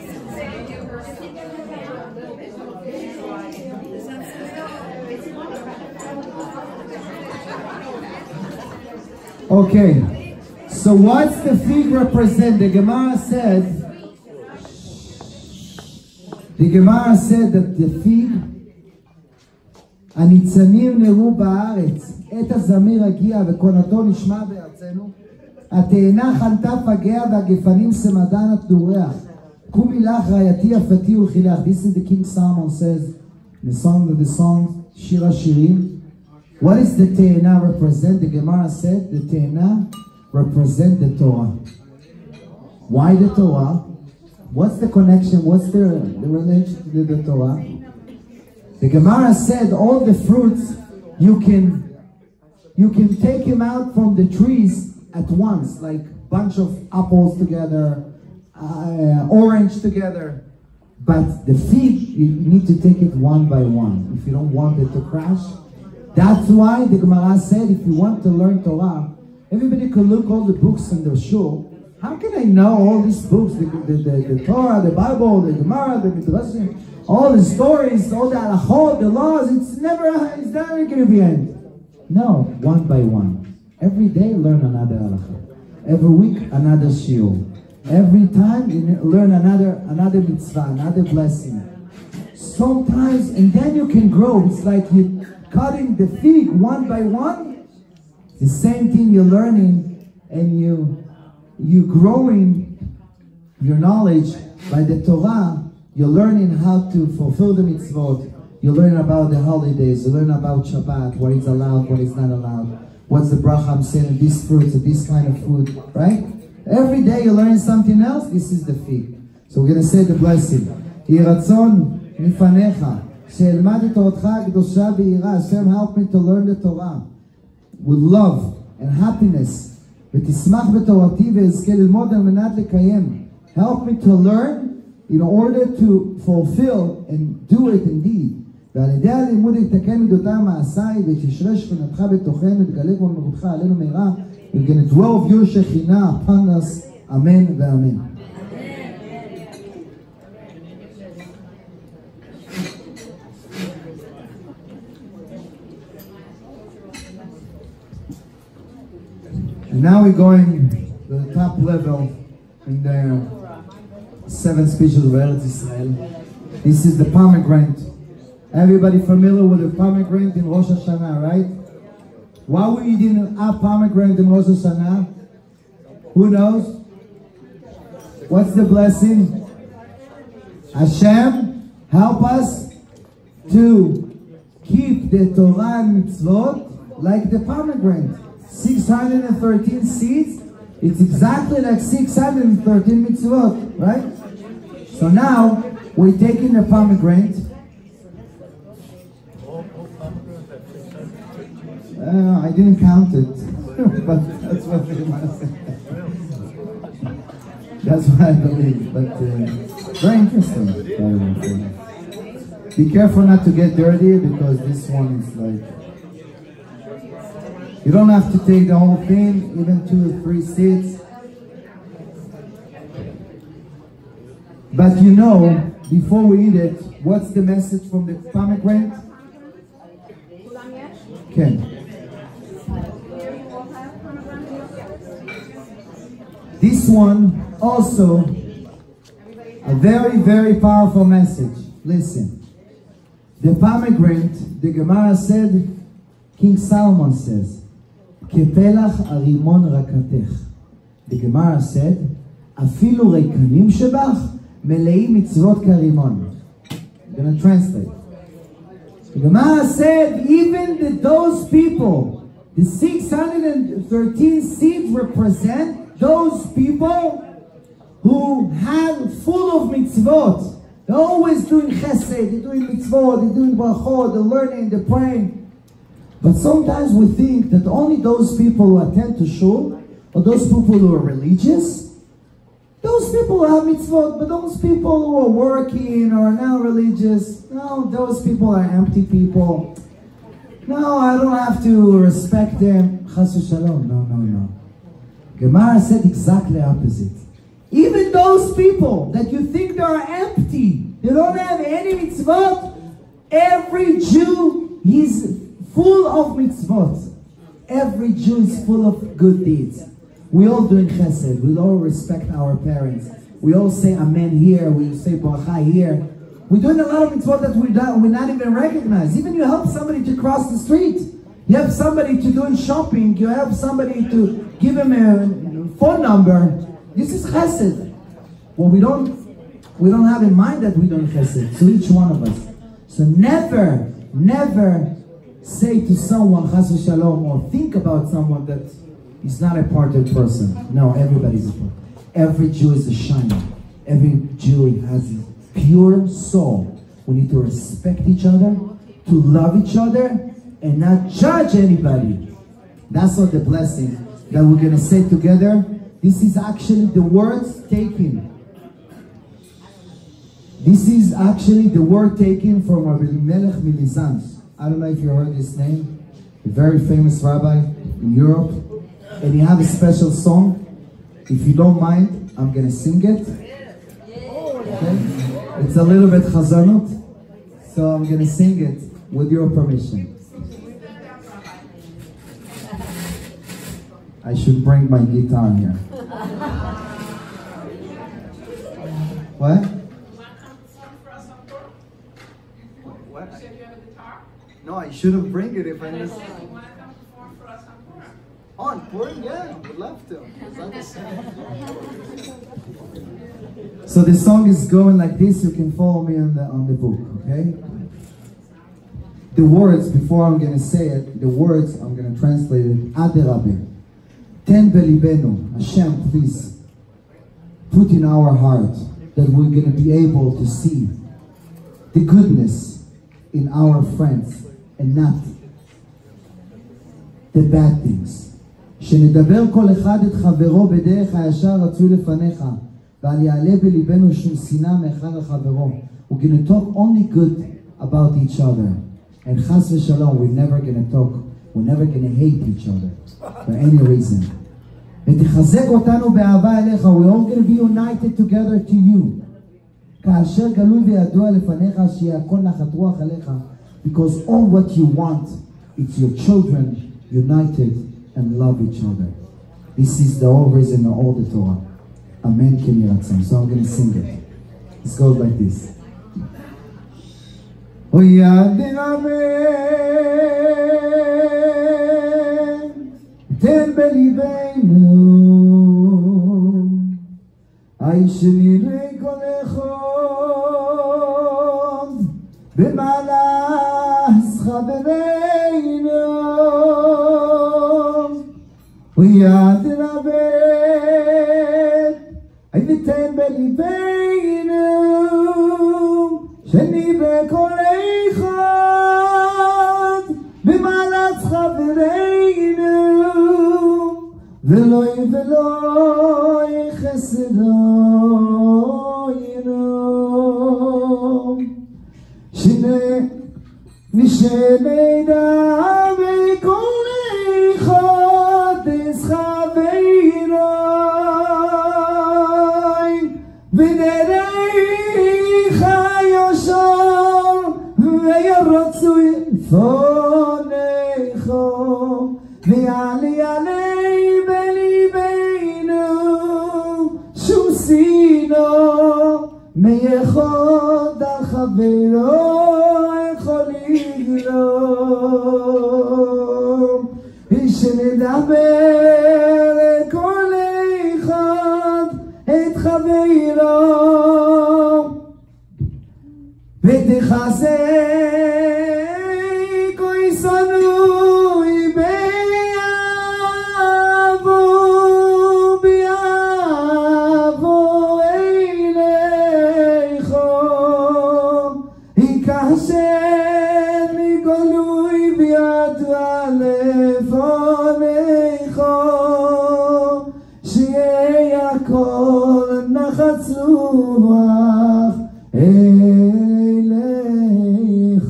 Okay, so what's the fig represent? The Gemara said that the fig, הניצנים נראו בארץ, עת הזמיר הגיע וקונתו נשמע בארצנו, התאנה חנתה פגע והגפנים סמדה נתנו ריח, קומי לך רעייתי יפתי ולחילך. This is the King Solomon says, the song of the song, שיר השירים. What does the te'ena represent? The Gemara said the te'ena represent the Torah. Why the Torah? What's the connection? What's the relation to the Torah? The Gemara said all the fruits you can take them out from the trees at once, like bunch of apples together, orange together. But the fig, you need to take it one by one if you don't want it to crash. That's why the Gemara said if you want to learn Torah, everybody could look all the books in their shul. How can I know all these books, the Torah, the Bible, the Gemara, the Midrashim, all the stories, all the halachot, the laws? It's never going to be end. No, one by one. Every day learn another halakha. Every week another shiur. Every time you learn another mitzvah, another blessing. Sometimes, and then you can grow. It's like you cutting the fig one by one. The same thing you're learning, and you growing your knowledge by the Torah. You're learning how to fulfill the mitzvot. You learn about the holidays. You learn about Shabbat, what is allowed, what is not allowed. What's the bracha I'm saying, these fruits, this kind of food, right? Every day you learn something else. This is the fig. So we're going to say the blessing. יהי רצון מפניך, שאלמד את תורתך הקדושה ביראה. Hashem, help me to learn the Torah with love and happiness. ותשמח בתורתי ואזכה ללמוד על מנת לקיים. Help me to learn in order to fulfill and do it indeed. ועל ידי הלימוד יתקן מידותי מעשיי ותשרה שכינתך בתוכנו ותגלה כמו מלכותך עלינו מהרה. You're going to dwell of your Shekhinah upon us. Amen ve'amen. And now we're going to the top level in the 7 speeches of Eretz Israel. This is the pomegranate. Everybody familiar with the pomegranate in Rosh Hashanah, right? Why were you eating a pomegranate in Rosh Hashanah? Who knows? What's the blessing? Hashem, help us to keep the Torah and mitzvot like the pomegranate. 613 seeds, it's exactly like 613 mitzvot, right? So now, we're taking the pomegranate. I didn't count it, but that's what they must say. That's what I believe, but very interesting. Be careful not to get dirty, because this one is like, you don't have to take the whole thing, even 2 or 3 seeds. But you know, before we eat it, what's the message from the pomegranate? Ken. This one also a very, very powerful message. Listen. The pomegranate, the Gemara said, King Solomon says, Kepelach arimon rakatech. The Gemara said, Afilu reikanim shebach, meleim mitzvot karimon. I'm going to translate. The Gemara said, even those people, the 613 seeds represent those people who have full of mitzvot. They're always doing chesed, they're doing mitzvot, they're doing brachot, they're learning, they're praying. But sometimes we think that only those people who attend to shul, or those people who are religious, those people who have mitzvot, but those people who are working or are not religious, no, those people are empty people. No, I don't have to respect them. Chas v'shalom. No. Gemara said exactly opposite. Even those people that you think they are empty, they don't have any mitzvot, every Jew is full of mitzvot. Every Jew is full of good deeds. We all doing chesed. We all respect our parents. We all say amen here. We say bracha here. We're doing a lot of mitzvot that we're not even recognized. Even you help somebody to cross the street. You have somebody to do shopping. You have somebody to give him a phone number. This is chesed. Well, we don't have in mind that we're doing chesed. So each one of us. So never say to someone chas v'shalom, or think about someone that is not a parted person. No, everybody's a part. Every Jew is a shiner. Every Jew has a pure soul. We need to respect each other, to love each other, and not judge anybody. That's what the blessing that we're going to say together. This is actually the words taken. This is actually the word taken from Rabbi Melech Milizansk. I don't know if you heard this name. A very famous rabbi in Europe. And he has a special song. If you don't mind, I'm going to sing it. Okay? It's a little bit chazanut. So I'm going to sing it with your permission. I should bring my guitar here. What? What? You said you have a guitar? No, I shouldn't bring it if I just... You want to come perform for us on Purim? On Purim? Yeah, would love to. So the song is going like this. You can follow me on the book, okay? The words, before I'm going to say it, the words, I'm going to translate it. Aderabe. Ten belibenu. Hashem, please, put in our heart that we're going to be able to see the goodness in our friends and not the bad things. שנדבר כל אחד את חברו בדרך הישר רצוי לפניך ועל יעלה בליבנו שום שנאה מאחד לחברו. We're going to talk only good about each other. And chas v'shalom, we're never going to hate each other for any reason. ותחזק אותנו באהבה אליך. We're all going to be united together to you. כאשר גלוי וידוע לפניך שיהיה הכל נחת רוח עליך. Because all what you want, it's your children united and love each other. This is the whole reason of all the Torah. Amen. So I'm going to sing it. It goes like this. Oh yeah, ten belibenu, ay shenirei kol echad b'malas chavereinu, uyad rabet, ay ten belibenu, shenirei kol echad b'malas chavereinu. ולוי חסדוינו שנדע בכל אחד אסחבינו ונדעיך יושר וירצוי לפניך ויעלי עלי בליבנו שום שנאה מייחוד על חברו יכול לגרום שנדבר כל אחד את חברו ותחזק אוי שנואי רוח אליך,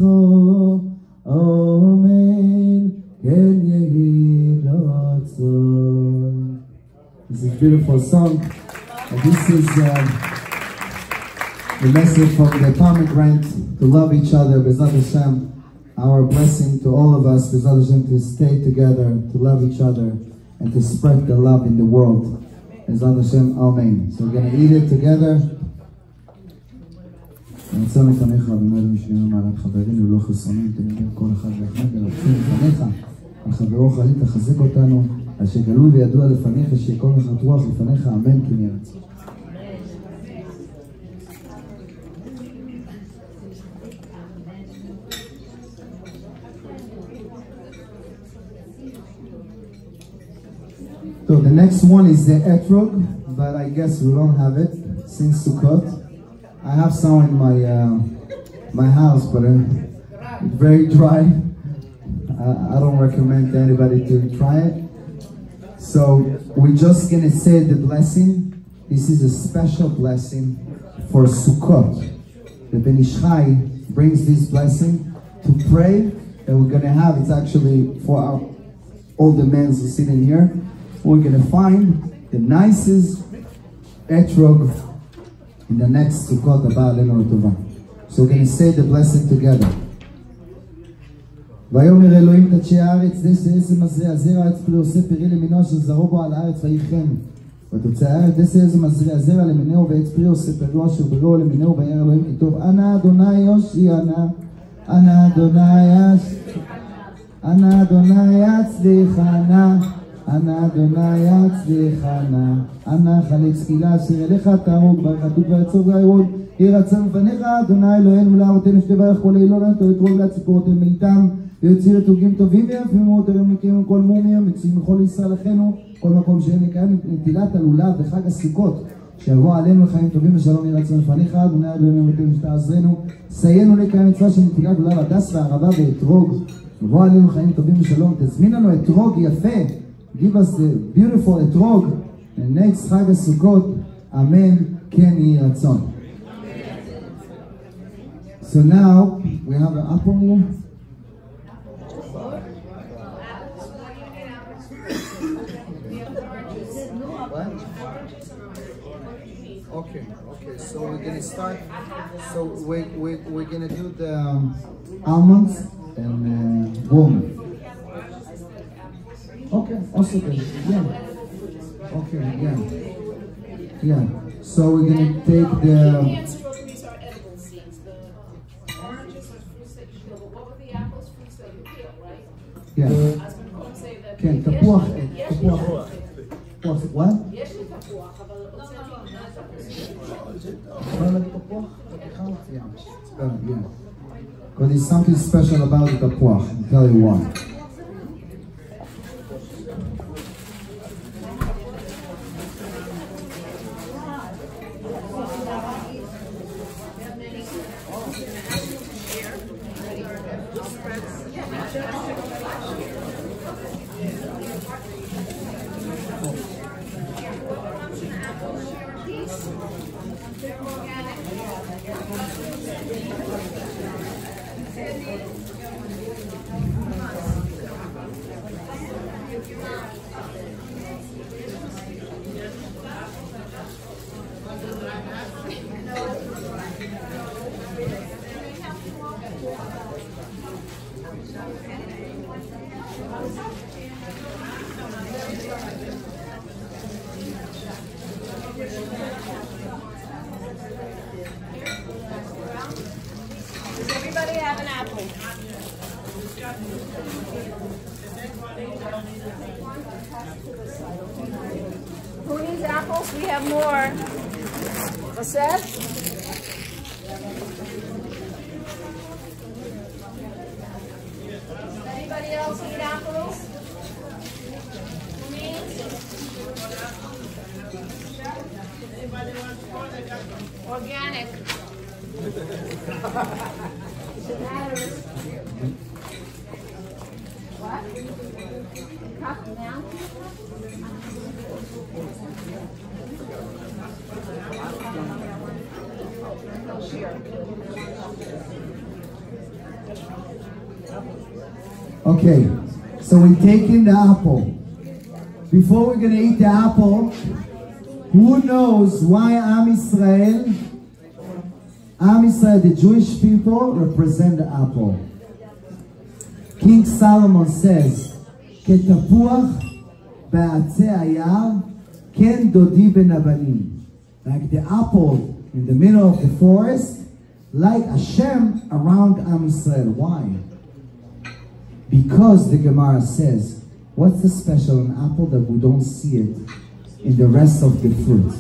אמן, כן יהי רצון. This is a beautiful song. And this is the message from the pomegranate to love each other. B'ezrat Hashem, our blessing to all of us, B'ezrat Hashem, to stay together, to love each other, and to spread the love in the world. B'ezrat Hashem, amen. So we're going to eat it together. ונצא לפניך במאל משנינו מעלת חברינו לא חסונים תמידים כל אחד ואחד ונצא לפניך על חברו חליל תחזק אותנו על שגלוי וידוע לפניך שיהיה כל נחת רוח לפניך אמן כן יהיה רצון. So the next one is the etrog, but I guess we don't have it since Sukkot. I have some in my house, but it's very dry. I don't recommend anybody to try it. So we're just gonna say the blessing. This is a special blessing for Sukkot. The Ben Ish Chai brings this blessing to pray that we're gonna have. It's actually for all the men who sit in here. We're gonna find the nicest etrog in the next Sukkot about Leno Tova. So we're going to say the blessing together. ויאמר אלוהים את אנשי הארץ, דשא עשם מזריע, זרע עץ פרי עושה פרי למינו אשר זרעו בו על הארץ ויחם. ותוצא הארץ, דשא עשם מזריע, זרע למינו ועץ פרי עושה פרי אשר ברו למינו וירא אלוהים כי טוב. אנא אדוני יושיענה, אנא אדוני יצליחנה, אנא אדוני יצליחנה, אנא חלק סקילה אשר אליך תהרוג ברכתות ויצור וירוד. יהי רצון לפניך אדוני אלוהינו ולאבותינו שתברך כל אילון תתרוג לציפורותיהם מאיתם ויוציא לתוגים טובים ויפים מאוד היום נקיים כל מומיה מציעים מכל ישראל אחינו כל מקום שהם נקיים נטילת הלולב וחג הסוכות שיבוא עלינו לחיים טובים ושלום. יהי רצון לפניך אדוני אלוהינו ולאבותינו שתעזרנו סיינו לקיים מצווה של נטילת לולב הדס והערבה ואתרוג יבוא עלינו לחיים טובים ושלום. תזמין לנו אתרוג יפה, give us the beautiful אתרוג next חג הסוכות אמן כן יהי רצון. So now we have an apple here. What? Okay. So we're gonna start. So we're gonna do the almonds and walnut. Okay. Also good. Yeah. Okay. Yeah. So we're gonna take the. Yeah. כן, תפוח, what? יש לי תפוח, אבל But there's something special about the tapua. I'll tell you why. Does everybody have an apple? Who needs apples? We have more. What's that? Anybody else need apples? Who needs? Organic. It matters. What? Cup now? Okay, so we're taking the apple. Before we're going to eat the apple, who knows why Am Israel, the Jewish people, represent the apple? King Solomon says, "Ketapuach ba'atzei hayar, ken dodi ben abanim." Like the apple in the middle of the forest, like Hashem around Am Israel. Why? Because the Gemara says, what's the special in apple that we don't see it in the rest of the fruit?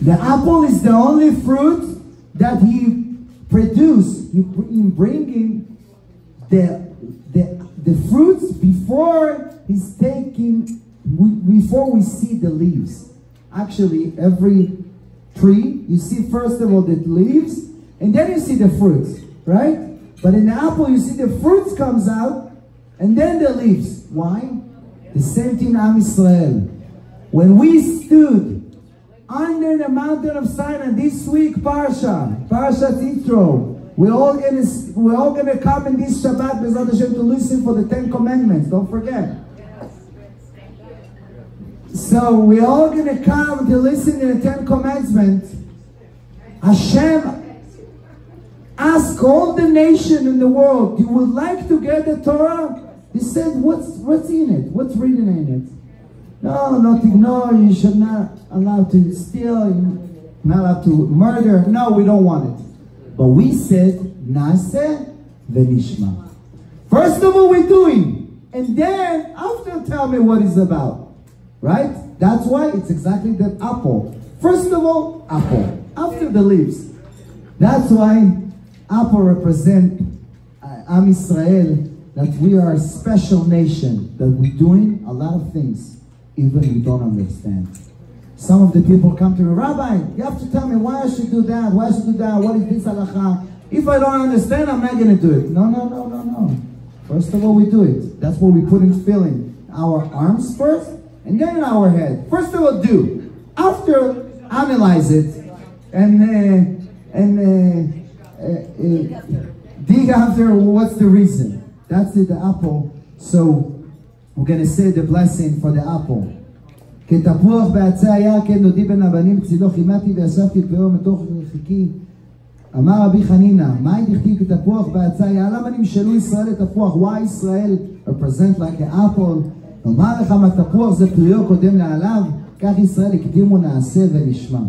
The apple is the only fruit that he produced. In bringing the fruits before he's taking, before we see the leaves. Actually, every tree, you see first of all the leaves, and then you see the fruits, right? But in the apple, you see the fruits comes out, and then the leaves. Why? The same thing in Am Israel. When we stood under the mountain of Sinai this week, Parashat Yitro, we're all gonna come in this Shabbat B'ezrat Hashem to listen for the 10 Commandments. Don't forget. So we're all gonna come to listen to the 10 Commandments. Hashem ask all the nation in the world, you would like to get the Torah? He said, what's in it? What's written in it? No, not ignore, you should not allow to steal, you're not allowed to murder. No, we don't want it. But we said, Naaseh v'nishma. First of all, we're doing. And then, after, tell me what it's about. Right? That's why it's exactly the apple. First of all, apple. After the leaves. That's why apple represents Am Israel, that we are a special nation, that we're doing a lot of things, even we don't understand. Some of the people come to me, Rabbi, you have to tell me why I should do that, why I should do that, what is this halacha? If I don't understand, I'm not going to do it. No. First of all, we do it. That's what we put in feeling. Our arms first, and then in our head. First of all, do. After, analyze it, and dig after what's the reason. That's it, the apple. So, we're going to say the blessing for the apple. כתפוח בעצי היער כן דודי בן הבנים צילו חימתי וישבתי פאו מתוך רחיקי. אמר רבי חנינא, מהי דכתיב כתפוח בעצי היער? למה נמשלו ישראל לתפוח? Why Israel represent like an apple? נאמר לך מה תפוח זה פריו קודם לעליו, כך ישראל הקדימו נעשה ונשמע.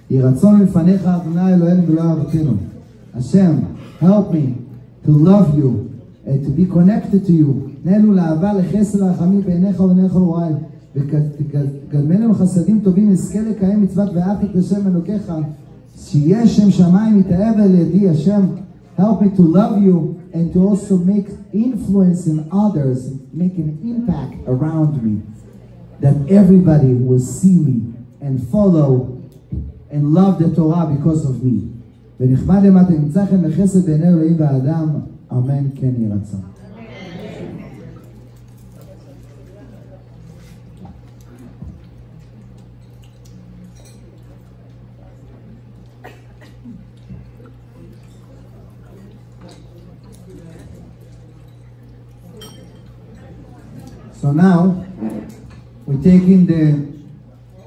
יהי רצון לפניך אדוני אלוהינו ולא אבותינו. Hashem, help me to love you and to be connected to you. נהנו לאהבה לחסד לרחמים בעיניך ובעיניך רואי. וגדמנו חסדים טובים נזכה לקיים מצוות ואהבת את השם אלוקיך, שיהיה שם שמיים יתאהב על ידי. Hashem, help me to love you and to also make influence in others, make an impact around me, that everybody will see me and follow and love the Torah because of me. ונכבד למטה נמצא לכם לחסד בעיני אלוהים והאדם, אמן כן יהי רצון. So now, we're taking the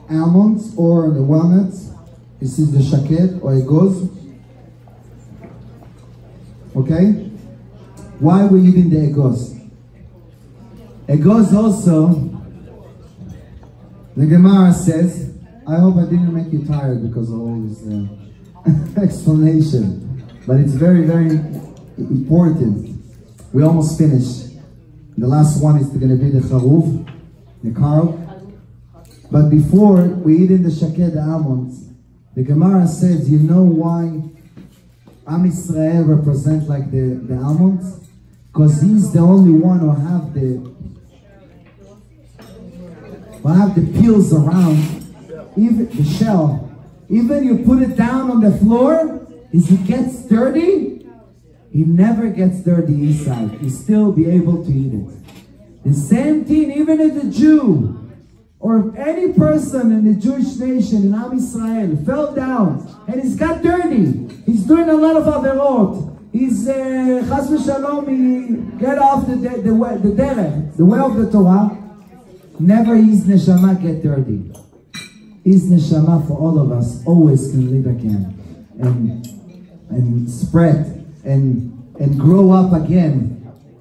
almonds or the walnuts. This is the shaket or egoz. Okay? Why we're eating the egoz? Egoz also, the Gemara says, I hope I didn't make you tired because of all this explanation. But it's very, very important. We almost finished. The last one is going to be the charuv, the carb. But before we eat in the shaket, the almonds, the Gemara says, you know why Am Israel represents like the almonds? Because he's the only one who have the peels around, even the shell. Even you put it down on the floor, if it gets dirty, he never gets dirty inside. He still be able to eat it. The same thing, even if the Jew or any person in the Jewish nation in Am Israel fell down and he's got dirty. He's doing a lot of averot. He's chas v'shalom, he get off the derech, the way of the Torah. Never his neshama get dirty. His neshama for all of us always can live again and spread and grow up again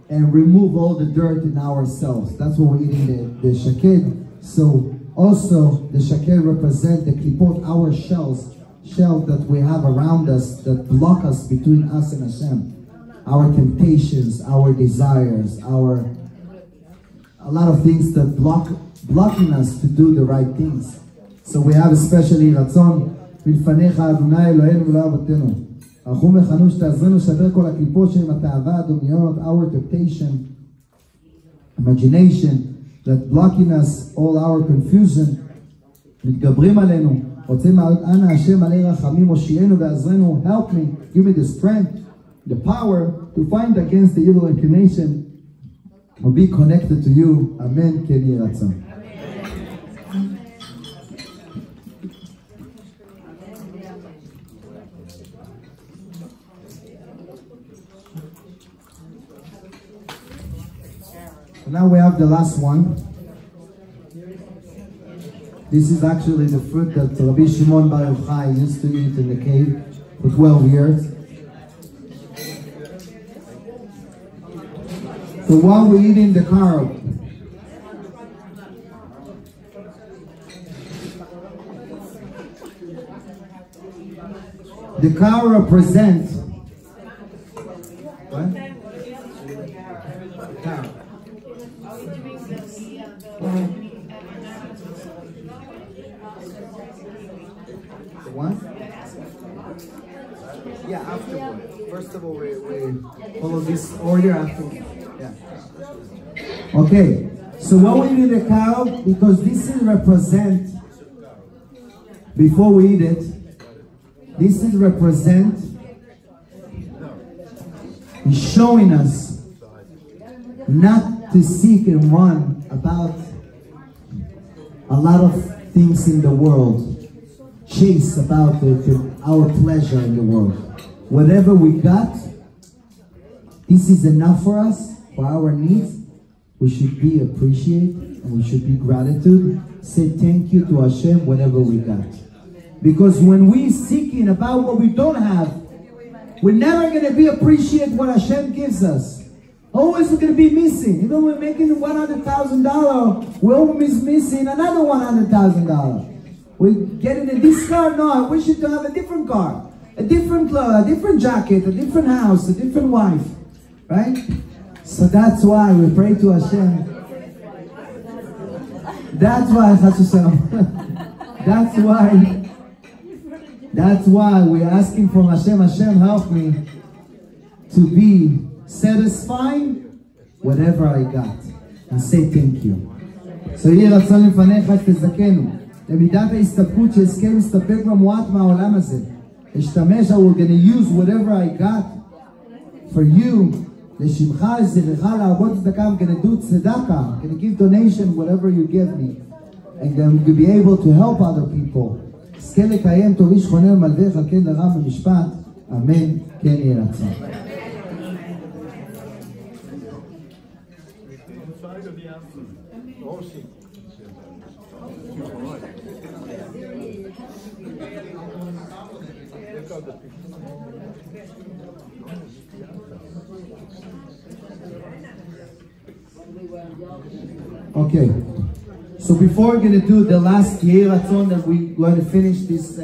and remove all the dirt in ourselves. That's what we're eating the shaket. So also the shaket represent the klipot, our shells that we have around us that block us between us and Hashem. Our temptations, our desires, a lot of things that blocking us to do the right things. So we have especially Ratzon מלפניך אדוני אלוהינו ולא אבותינו. רחום וחנון שתעזרנו שבר כל הקליפות שהם התאווה, הדמיונות, our temptation, imagination, that blocking us, all our confusion, מתגברים עלינו. רוצים אנא השם עלי רחמים, הושיענו ועזרנו, help me, give me the strength, the power to find against the evil inclination, or be connected to you. Amen. כן יהי רצון. Now we have the last one. This is actually the fruit that Rabbi Shimon Bar Yochai used to eat in the cave for 12 years. So while we're eating the carob, the carob represents what? Carob. What? Yeah, afterward. First of all, we follow this order afterward. Yeah. Okay. So what we need the carob, because this is represent, before we eat it, this is represent, he's showing us not to seek and run about a lot of things in the world. Chase about our pleasure in the world. Whatever we got, this is enough for us, for our needs. We should be appreciated and we should be gratitude. Say thank you to Hashem whatever we got. Because when we're seeking about what we don't have, we're never going to be appreciate what Hashem gives us. Always we're going to be missing. Even when we're making $100,000, we're always missing another $100,000. We're getting a this car, no, I wish you to have a different car, a different clothes, a different jacket, a different house, a different wife, right? So that's why we pray to Hashem. That's why, that's why we're asking from Hashem, Hashem help me to be satisfied whatever I got, and say thank you. So יהי רצון לפניך שתזכנו למידת ההסתפקות שהסכם מסתפק במועט מהעולם הזה. אשתמש, I will gonna use whatever I got for you, לשמך, לזכרך, לעבוד צדקה. I'm gonna do tzedakah, I'm gonna give donation, whatever you give me, and then we'll be able to help other people. זכה לקיים תוריש חונן מלווך, כן לרם במשפט, אמן, כן יהי רצון. Okay, so before we're going to do the last Yeh Ratzon that we're going to finish this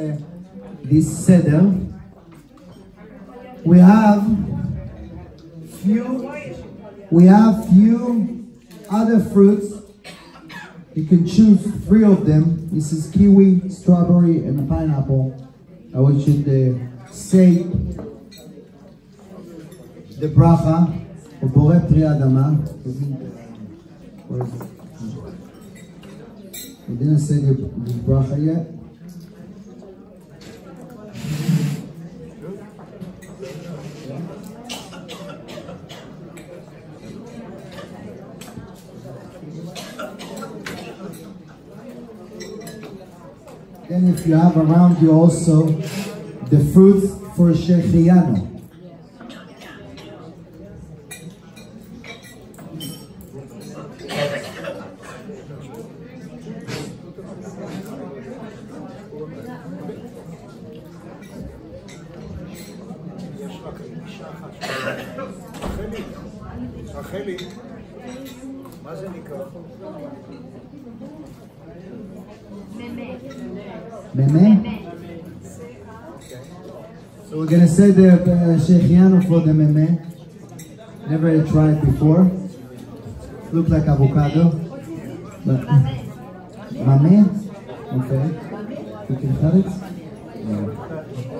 Seder, we have few other fruits. You can choose 3 of them. This is kiwi, strawberry, and pineapple. I want you to say the bracha of Borei Pri Adama. Where is it? We didn't say the bracha yet. Then if you have around you also the fruits for Shechianu. רחלי, מה זה נקרא? Meme? So we're going to say the Shechianu for the meme. Never tried before. Look like avocado. But, mame? Okay. You can cut it? Yeah.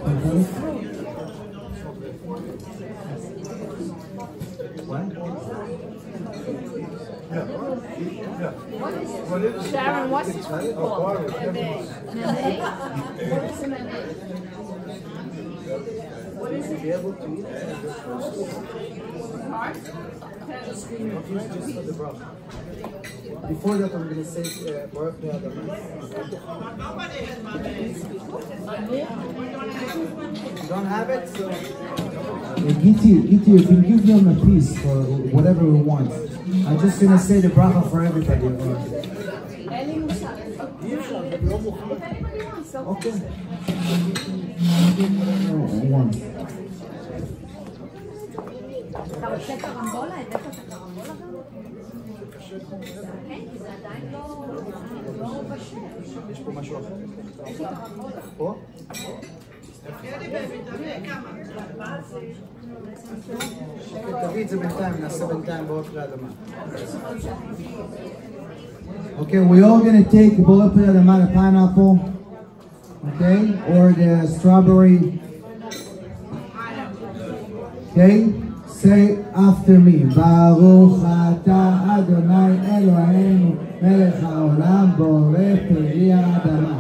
Can you cut it? What? Sharon, what's this fruit called? What is it? Be able to eat Before that, I'm going to say Borei Pri Adama. You don't have it, so Giti, you can give them a piece for whatever we want. I'm just going to say the bracha for everybody. Okay. One. אתה רוצה קרמבולה? הבאת את הקרמבולה גם? כן, כי זה עדיין לא בשביל. יש פה משהו אחר? יש לי קרמבולה. פה? תביא את זה בינתיים, נעשה בינתיים בעוד פרי אדמה. Okay, we're all going to take a bullet pri adama, the pineapple, okay, or the strawberry. Okay, say after me. Baruch atah Adonai Eloheinu melech haolam boreh peri האדמה.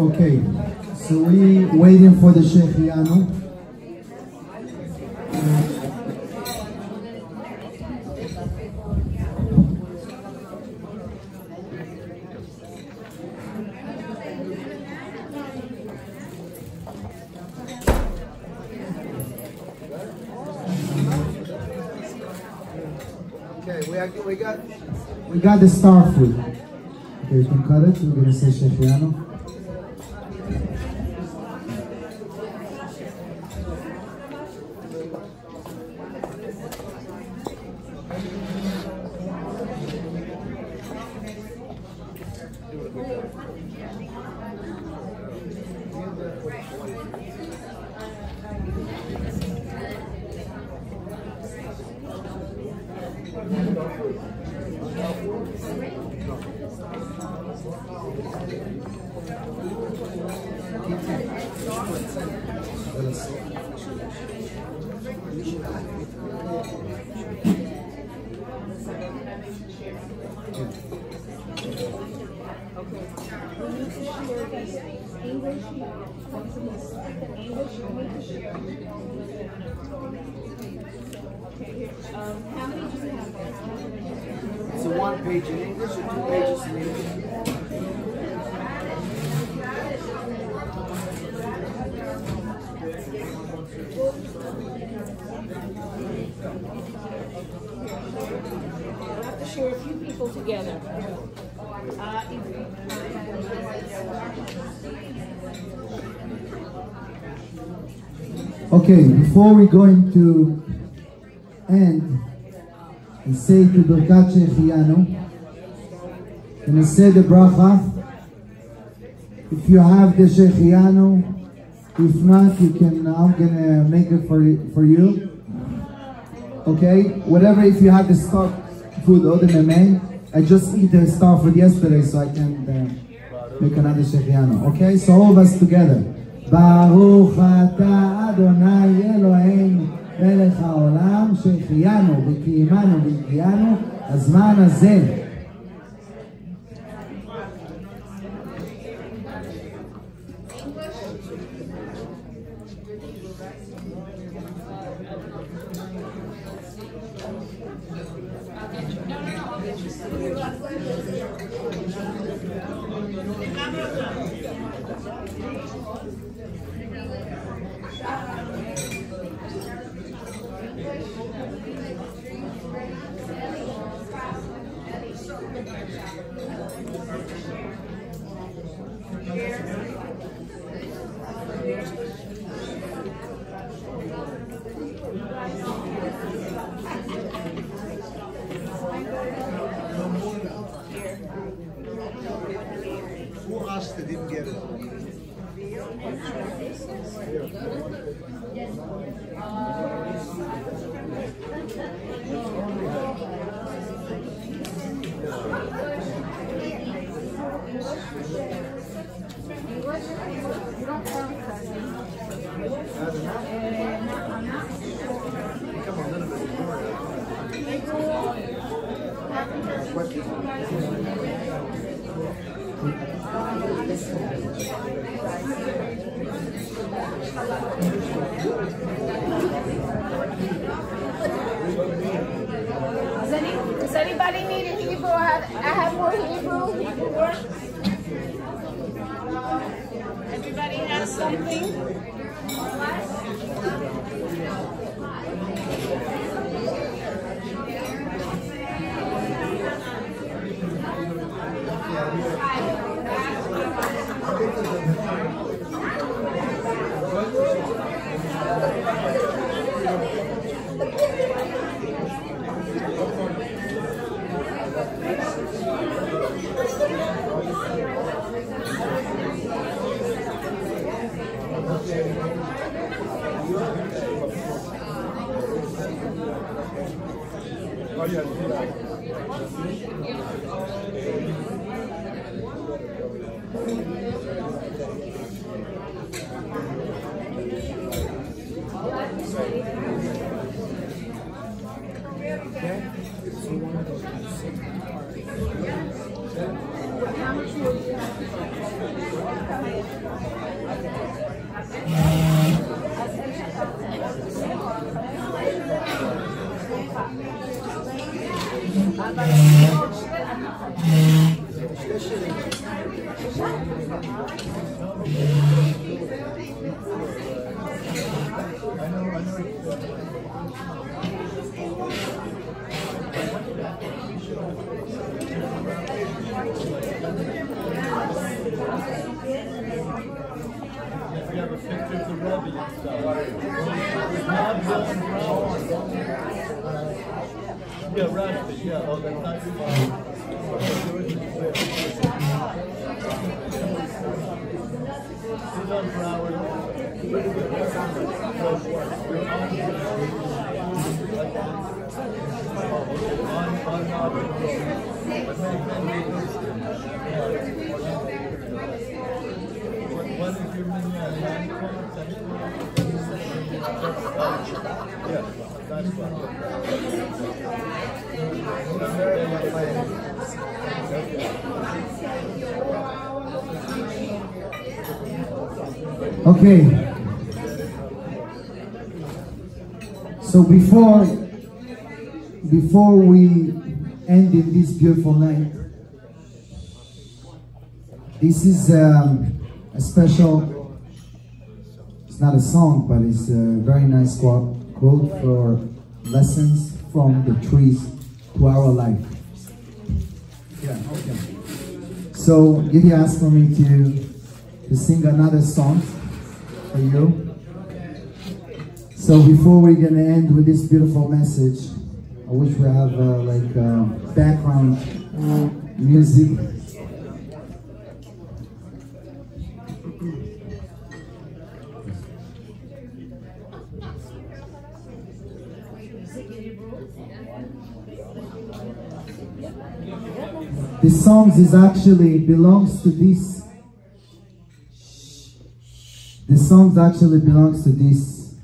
Okay, so we waiting for the Shechianu. Okay, we got the star food. Okay, you can cut it. We're gonna say Shechianu. So 1 page in English or 2 pages in English? We'll have to share a few people together. Okay, before we're going to end and say to Birkat Shechianu, and say the bracha. If you have the Shechianu, if not, you can. I'm gonna make it for you. Okay, whatever. If you have the stock food or the memang, I just eat the star food yesterday, so I can make another Shechianu. Okay, so all of us together. Baruch atah Adonai Eloheinu melech haolam שהחיינו וקיימנו והגיענו הזמן הזה. Who asked that didn't get it? Does anybody need a Hebrew or have have more Hebrew work. Everybody has something. Yeah, Rabbi, yeah, oh, that's not too far. Sit down for hours. What is your minion? Yeah, that's Okay. So before we end in this beautiful night, this is a special, it's not a song, but it's a very nice quote for lessons from the trees to our life. Yeah, okay. So Gidi asked for me to sing another song for you. So before we're gonna end with this beautiful message, I wish we have background music. This song is actually belongs to this. This song actually belongs to this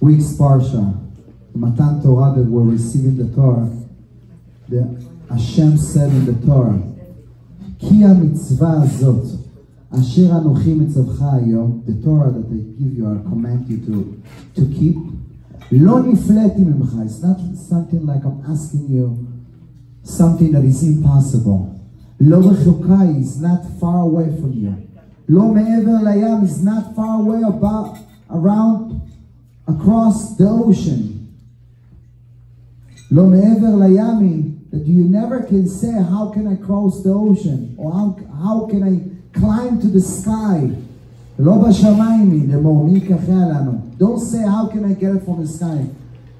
week's parsha, Matan Torah, that we're receiving the Torah. The Hashem said in the Torah, Ki ha-mitzvah azot, asher anochi mitzavcha hayom, the Torah that I give you, I command you to keep, lo nifleti mimcha. It's not something like I'm asking you something that is impossible. Lo rechukai is not far away from you. Lo me'ever layam is not far away around across the ocean. Lo me'ever layami, that you never can say, how can I cross the ocean? Or how can I climb to the sky? Lo b'shamayim lemor mi yikacheh lanu. Don't say, how can I get it from the sky?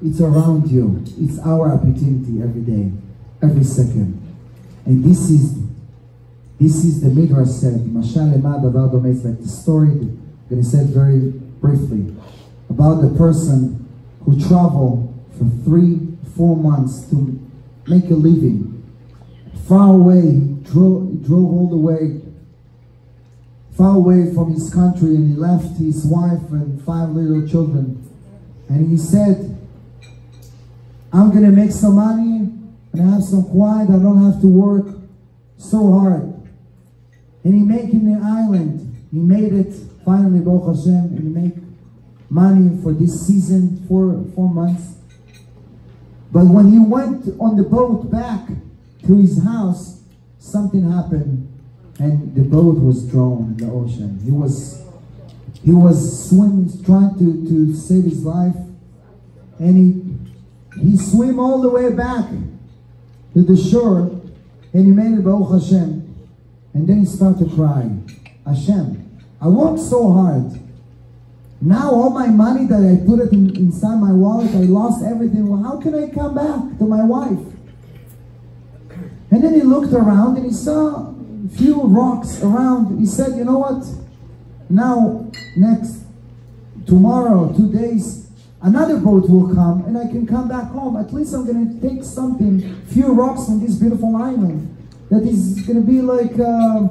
It's around you. It's our opportunity every day, every second. And this is the Midrash said, Mashal Ema Davar Domeh. It's like the story that he said very briefly about the person who traveled for 3-4 months to make a living. Far away, drove all the way, far away from his country, and he left his wife and 5 little children. And he said, I'm going to make some money and have some quiet. I don't have to work so hard. And he made him the island. He made it finally, Baruch Hashem, and he made money for this season, 4 months. But when he went on the boat back to his house, something happened, and the boat was drawn in the ocean. He was swimming, trying to save his life, and he swam all the way back to the shore, and he made it, Baruch Hashem. And then he started crying. Hashem, I worked so hard. Now all my money that I put it inside my wallet, I lost everything. Well, how can I come back to my wife? And then he looked around and he saw a few rocks around. He said, you know what? Now, tomorrow, 2 days, another boat will come and I can come back home. At least I'm going to take something, few rocks from this beautiful island. That is going to be like a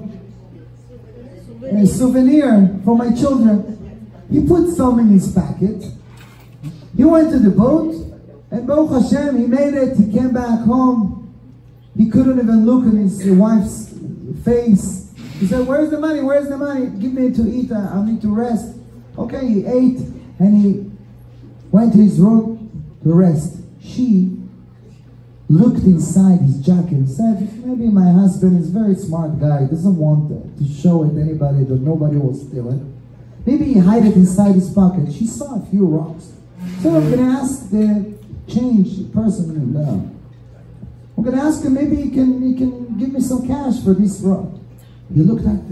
souvenir for my children. He put some in his packet. He went to the boat, and Baruch Hashem, he made it. He came back home. He couldn't even look at his wife's face. He said, where's the money? Where's the money? Give me to eat. I need to rest. Okay, he ate, and he went to his room to rest. She looked inside his jacket and said, maybe my husband is a very smart guy. He doesn't want to show it to anybody that nobody will steal it. Maybe he hid it inside his pocket. She saw a few rocks. So I'm going to ask the person in there. I'm going to ask him, maybe he can give me some cash for this rock. He looked at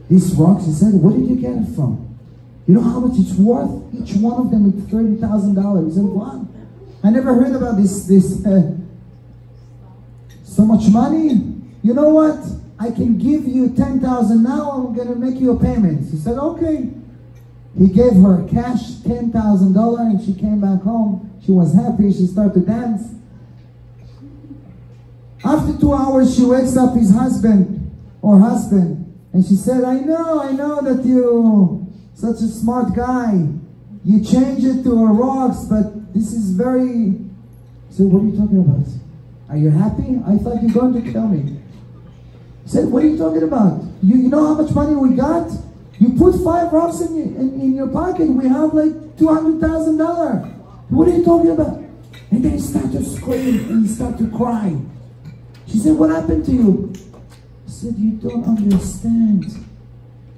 these rocks. He said, where did you get it from? You know how much it's worth? Each one of them is $30,000. He said, what? I never heard about this so much money. You know what? I can give you $10,000 now. I'm going to make you a payment. He said, okay. He gave her cash, $10,000, and she came back home. She was happy. She started to dance. After 2 hours, she wakes up his husband, and she said, I know that you're such a smart guy. You change it to rocks, but this is very... So what are you talking about? Are you happy? I thought you were going to tell me. He said, what are you talking about? You know how much money we got? You put 5 rocks in your pocket. We have like $200,000. What are you talking about? And then he started to scream and he started to cry. She said, what happened to you? He said, you don't understand.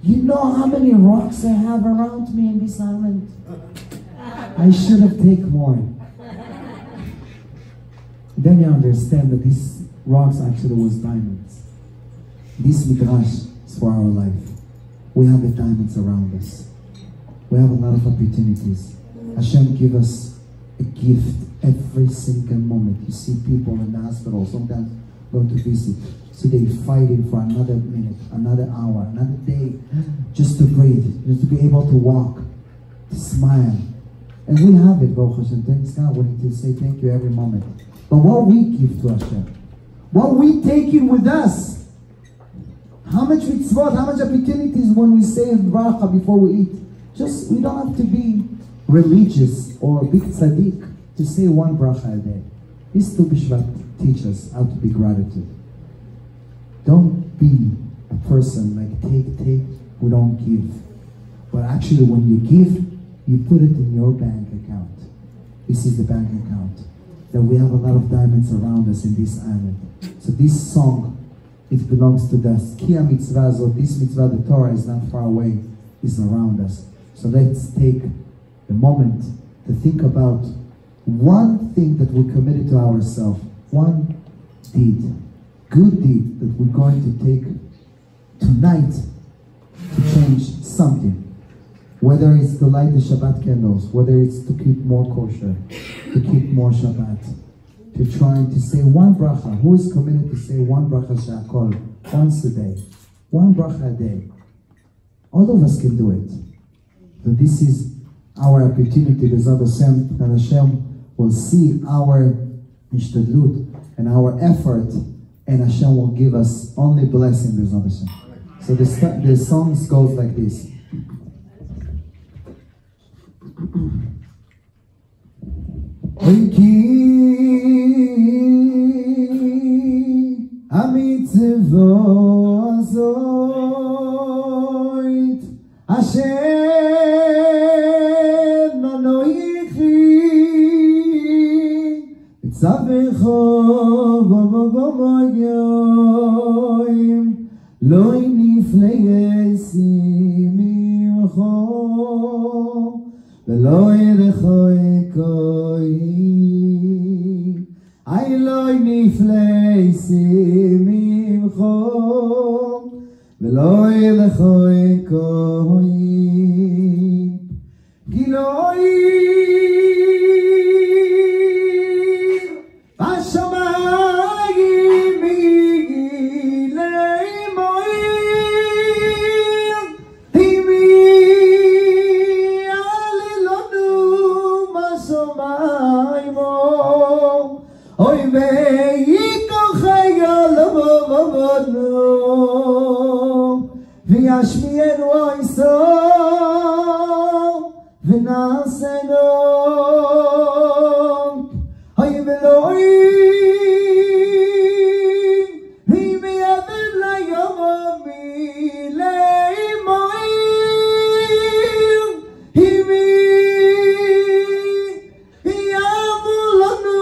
You know how many rocks I have around me in this island? I should have taken more. Then you understand that these rocks actually was diamonds. This midrash is for our life. We have the diamonds around us. We have a lot of opportunities. Hashem give us a gift every single moment. You see people in the hospital sometimes go to visit. See they fighting for another minute, another hour, another day, just to breathe, just to be able to walk, to smile. And we have it, Baruch Hashem. Thanks God, we need to say thank you every moment. But what we give to Hashem, what we take in with us, how much mitzvot, how much opportunities when we say bracha before we eat. Just, we don't have to be religious or big tzaddik to say one bracha a day. These two Bishvat teach us how to be gratitude. Don't be a person like take, we don't give. But actually when you give, you put it in your bank account. This is the bank account. That we have a lot of diamonds around us in this island. So this song, it belongs to the Kia mitzvah, so this mitzvah, the Torah is not far away, is around us. So let's take the moment to think about one thing that we committed to ourselves, one deed, good deed that we're going to take tonight to change something. Whether it's to light the Shabbat candles, whether it's to keep more kosher, to keep more Shabbat, to try to say one bracha. Who is committed to say one bracha sha'akol once a day? One bracha a day. All of us can do it. So this is our opportunity, B'ezrat Hashem, that Hashem will see our ishtadlut and our effort, and Hashem will give us only blessing, B'ezrat Hashem. So the songs goes like this. המצווה הזאת אשר נויכי Zavecho v'v'v'v'yoim Loi nifleyesim imcho V'loi rechoi koi Ay loi nifleyesim imcho V'loi rechoi koi Giloi וישמיענו איסו ונעשנו אוי ואלוהים היא מעבר ליום ומילי מויר היא יעבור לנו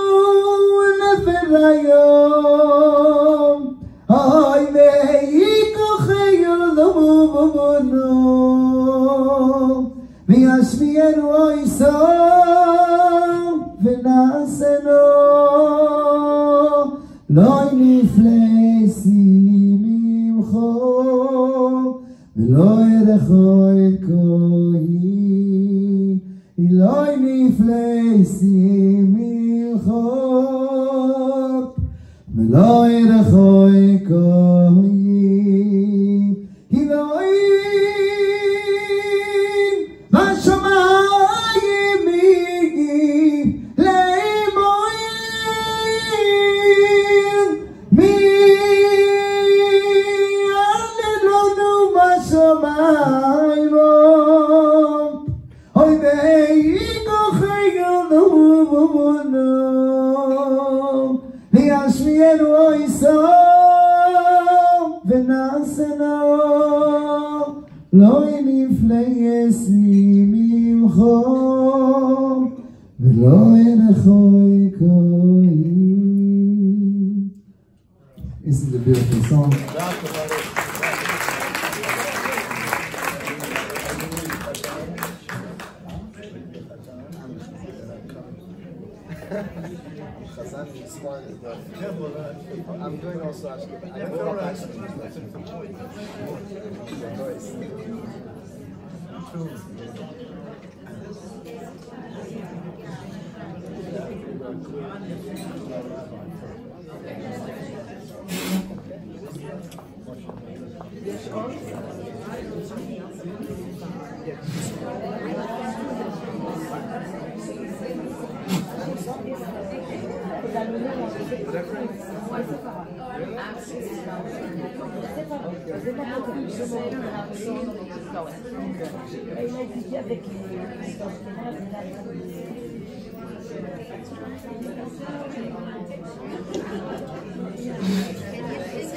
לעבר היום אוי וישמיענו איסו ונעשנו לא נפלסים ממכו ולא ירחוי כהי לא נפלסים ממכו ולא ירחוי כהי וישמיענו איסו ונעשנו לא נפלייסים ממכו ולא ירחוי כהי. Isn't it a beautiful song? I'm doing also actually.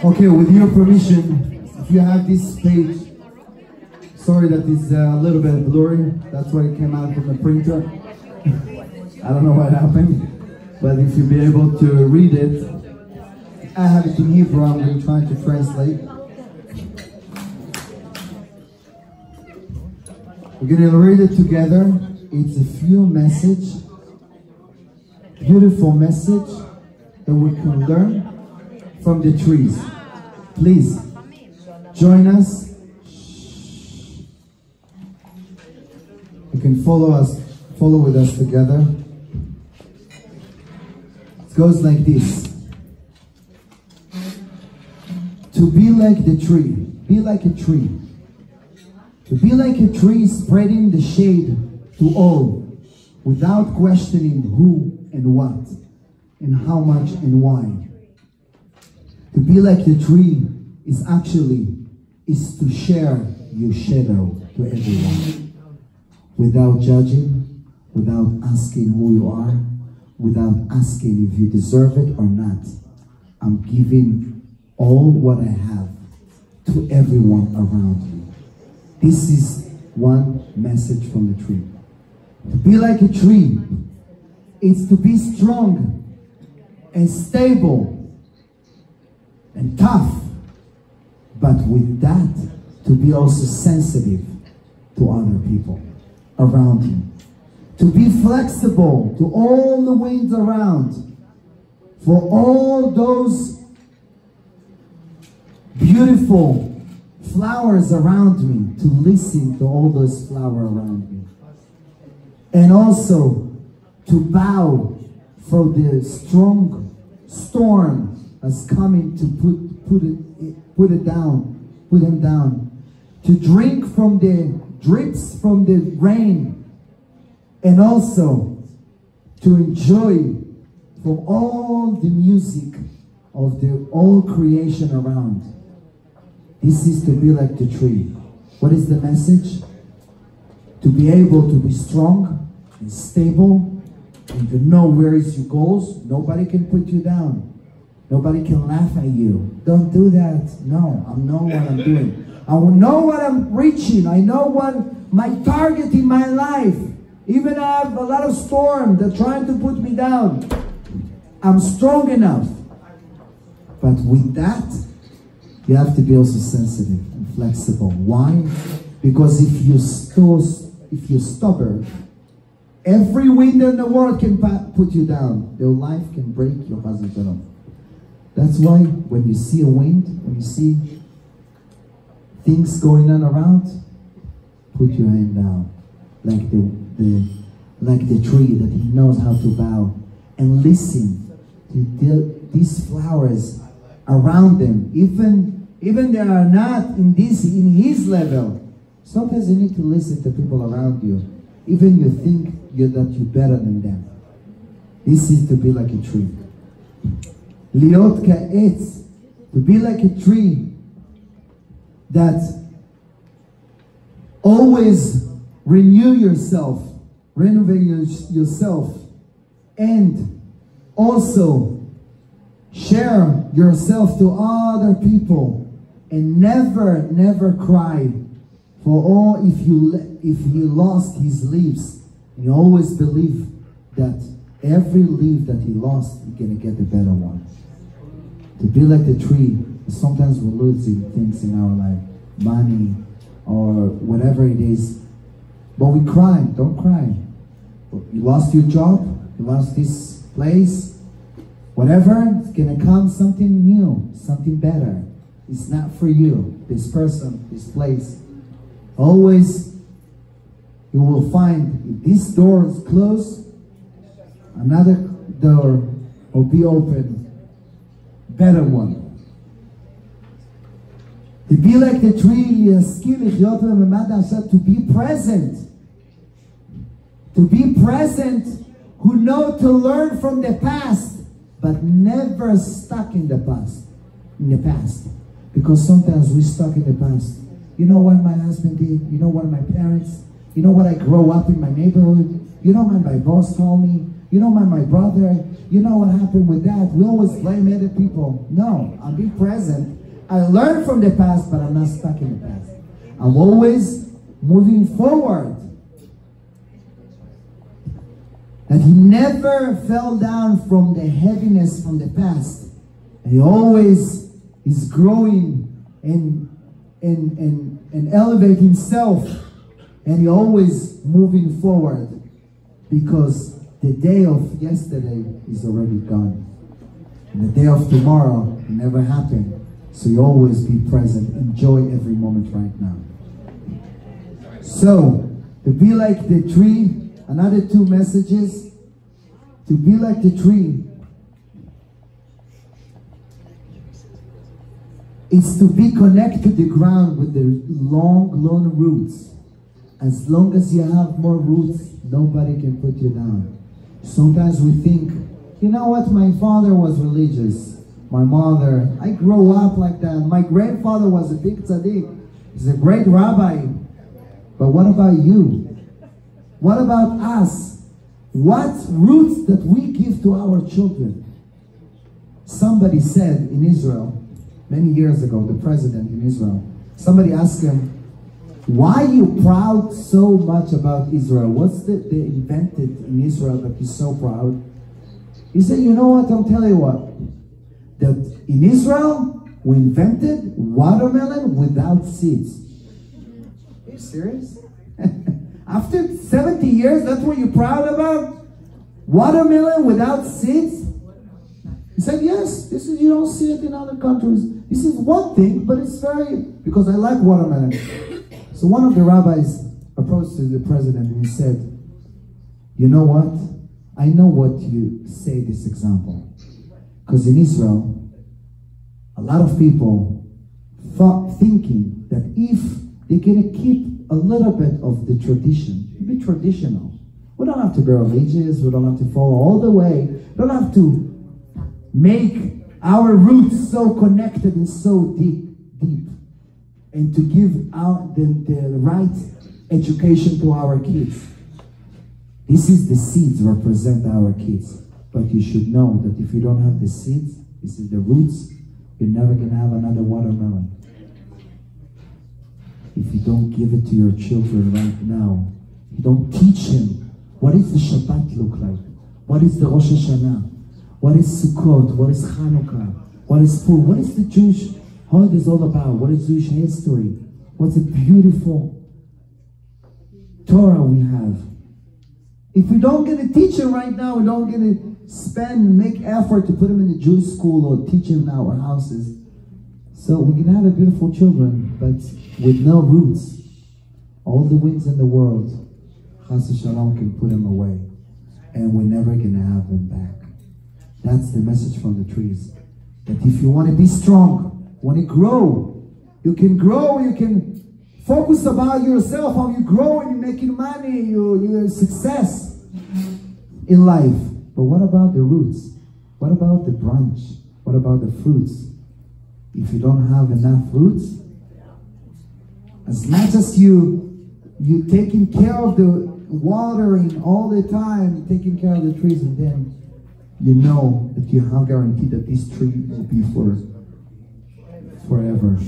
Okay, with your permission, if you have this page, sorry that it's a little bit blurry, that's why it came out from the printer. I don't know what happened, but if you'll be able to read it, I have it in Hebrew, I'm going to try to translate. We're going to read it together. It's a few messages, beautiful message that we can learn from the trees. Please join us. You can follow with us together. It goes like this. To be like the tree, be like a tree. To be like a tree, spreading the shade to all, without questioning who and what, and how much and why. To be like the tree is to share your shadow to everyone, without judging, without asking who you are, without asking if you deserve it or not. I'm giving all what I have to everyone around you. This is one message from the tree. To be like a tree, it's to be strong and stable and tough, but with that, to be also sensitive to other people around you. To be flexible to all the winds around, for all those beautiful flowers around me, to listen to all those flowers around me. And also to bow for the strong storm that's coming to put him down. To drink from the drips from the rain, and also to enjoy from all the music of the all creation around. This is to be like the tree. What is the message? To be able to be strong and stable, and to know where is your goals. Nobody can put you down. Nobody can laugh at you. Don't do that. No, I know what I'm doing. I know what I'm reaching. I know what my target in my life. Even I have a lot of storm that trying to put me down. I'm strong enough. But with that, you have to be also sensitive and flexible. Why? Because if you're stubborn, every wind in the world can put you down. Your life can break your husband. That's why when you see a wind, when you see things going on around, put your hand down, like the tree that he knows how to bow, and listen to these flowers around them. Even they are not in his level. Sometimes you need to listen to people around you, even you think that you're better than them. This is to be like a tree. Liot ka'etz, to be like a tree that always renovate yourself, and also share yourself to other people, and never cry for all if he lost his leaves. And you always believe that every leaf that he lost, he's gonna get a better one. To be like the tree. Sometimes we're losing things in our life, money or whatever it is, but we cry. Don't cry. You lost your job, you lost this place, whatever, it's gonna come something new, something better. It's not for you, this person, this place. Always you will find, if this door is closed, another door will be open, better one. To be like the tree, to be present. To be present, who know to learn from the past, but never stuck in the past. Because sometimes we're stuck in the past. You know what my husband did? You know what my parents? You know what I grew up in my neighborhood? You know what my boss told me? You know what my brother? You know what happened with that? We always blame other people. No, I'll be present. I learned from the past, but I'm not stuck in the past. I'm always moving forward. And he never fell down from the heaviness from the past. And he always is growing and elevate himself. And he always moving forward. Because the day of yesterday is already gone. And the day of tomorrow will never happen. So you always be present. Enjoy every moment right now. So, to be like the tree, another two messages. To be like the tree, it's to be connected to the ground with the long roots. As long as you have more roots, nobody can put you down. Sometimes we think, you know what, my father was religious. My mother, I grew up like that. My grandfather was a big tzaddik. He's a great rabbi. But what about you? What about us? What roots that we give to our children? Somebody said in Israel, many years ago, the president in Israel, somebody asked him, why are you proud so much about Israel? What's they invented in Israel that you're so proud? He said, you know what, I'll tell you what. That in Israel, we invented watermelon without seeds. Are you serious? After 70 years, that's what you're proud about? Watermelon without seeds? He said, yes, this is, you don't see it in other countries. This is one thing, but it's very, because I like watermelon. So one of the rabbis approached to the president and he said, you know what? I know what you say this example. Because in Israel, a lot of people thinking that if they're going to keep a little bit of the tradition, be traditional. We don't have to be religious, we don't have to follow all the way, we don't have to make our roots so connected and so deep, and to give out the right education to our kids. This is the seeds represent our kids. But you should know that if you don't have the seeds, this is the roots, you're never going to have another watermelon. If you don't give it to your children right now, you don't teach them what does the Shabbat look like, what is the Rosh Hashanah, what is Sukkot, what is Hanukkah, what is Purim, what is the Jewish holidays all about, what is Jewish history, what's a beautiful Torah we have. If we don't get to teach them right now, we don't get to make effort to put them in the Jewish school or teach them in our houses. So we can have a beautiful children, but with no roots. All the winds in the world, Chas Shalom, can put them away. And we're never going to have them back. That's the message from the trees. That if you want to be strong, want to grow, you can focus about yourself, how you grow and you're making money, you're success in life. But what about the roots? What about the branch? What about the fruits? If you don't have enough roots, as much as you're taking care of the watering all the time, you're taking care of the trees, and then you know that you have guaranteed that this tree will be forever.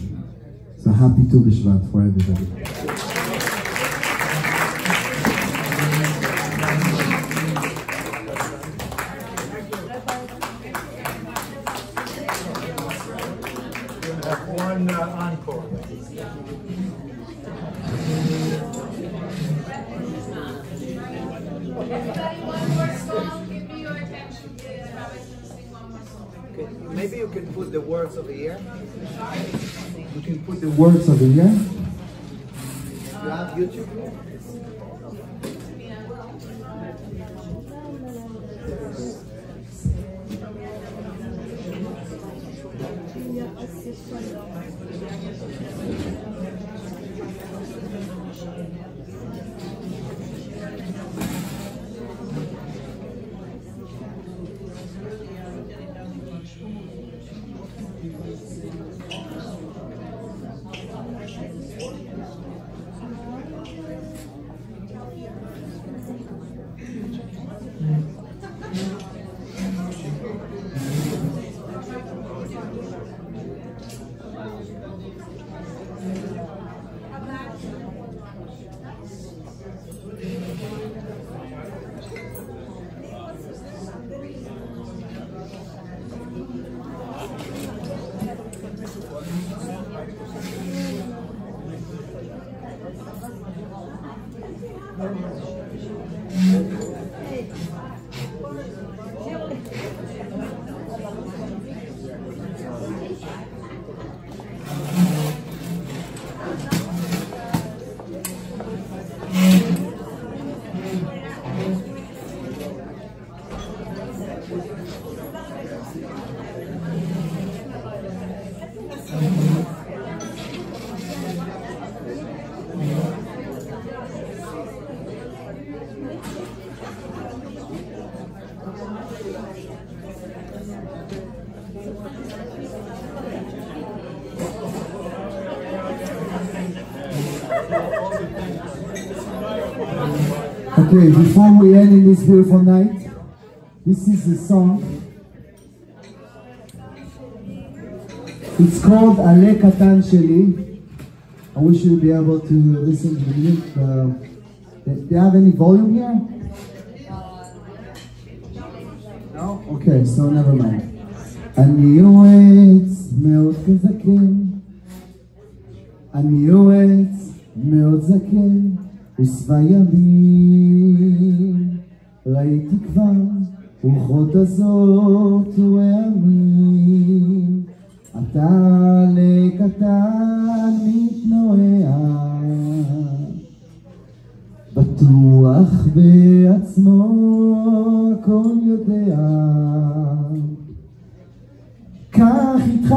So happy Tu Bishvat for everybody. One encore. Everybody, one more song. Give me your attention, please. Rabbi's going to sing one more song. Okay, maybe you can put the words over here. You can put the words over here. You have YouTube? Okay, before we end in this beautiful night, this is the song. It's called Ale Katan Sheli. I wish you'd be able to listen to it. Do you have any volume here? No? Okay. Okay, so never mind. אני יועץ מאוד כזקן, אני יועץ מאוד זקן, ושבע ימים ראיתי כבר רוחות הזאת ורעמים, אתה לקטן מתנועע, בטוח בעצמו הכל יודע, קח איתך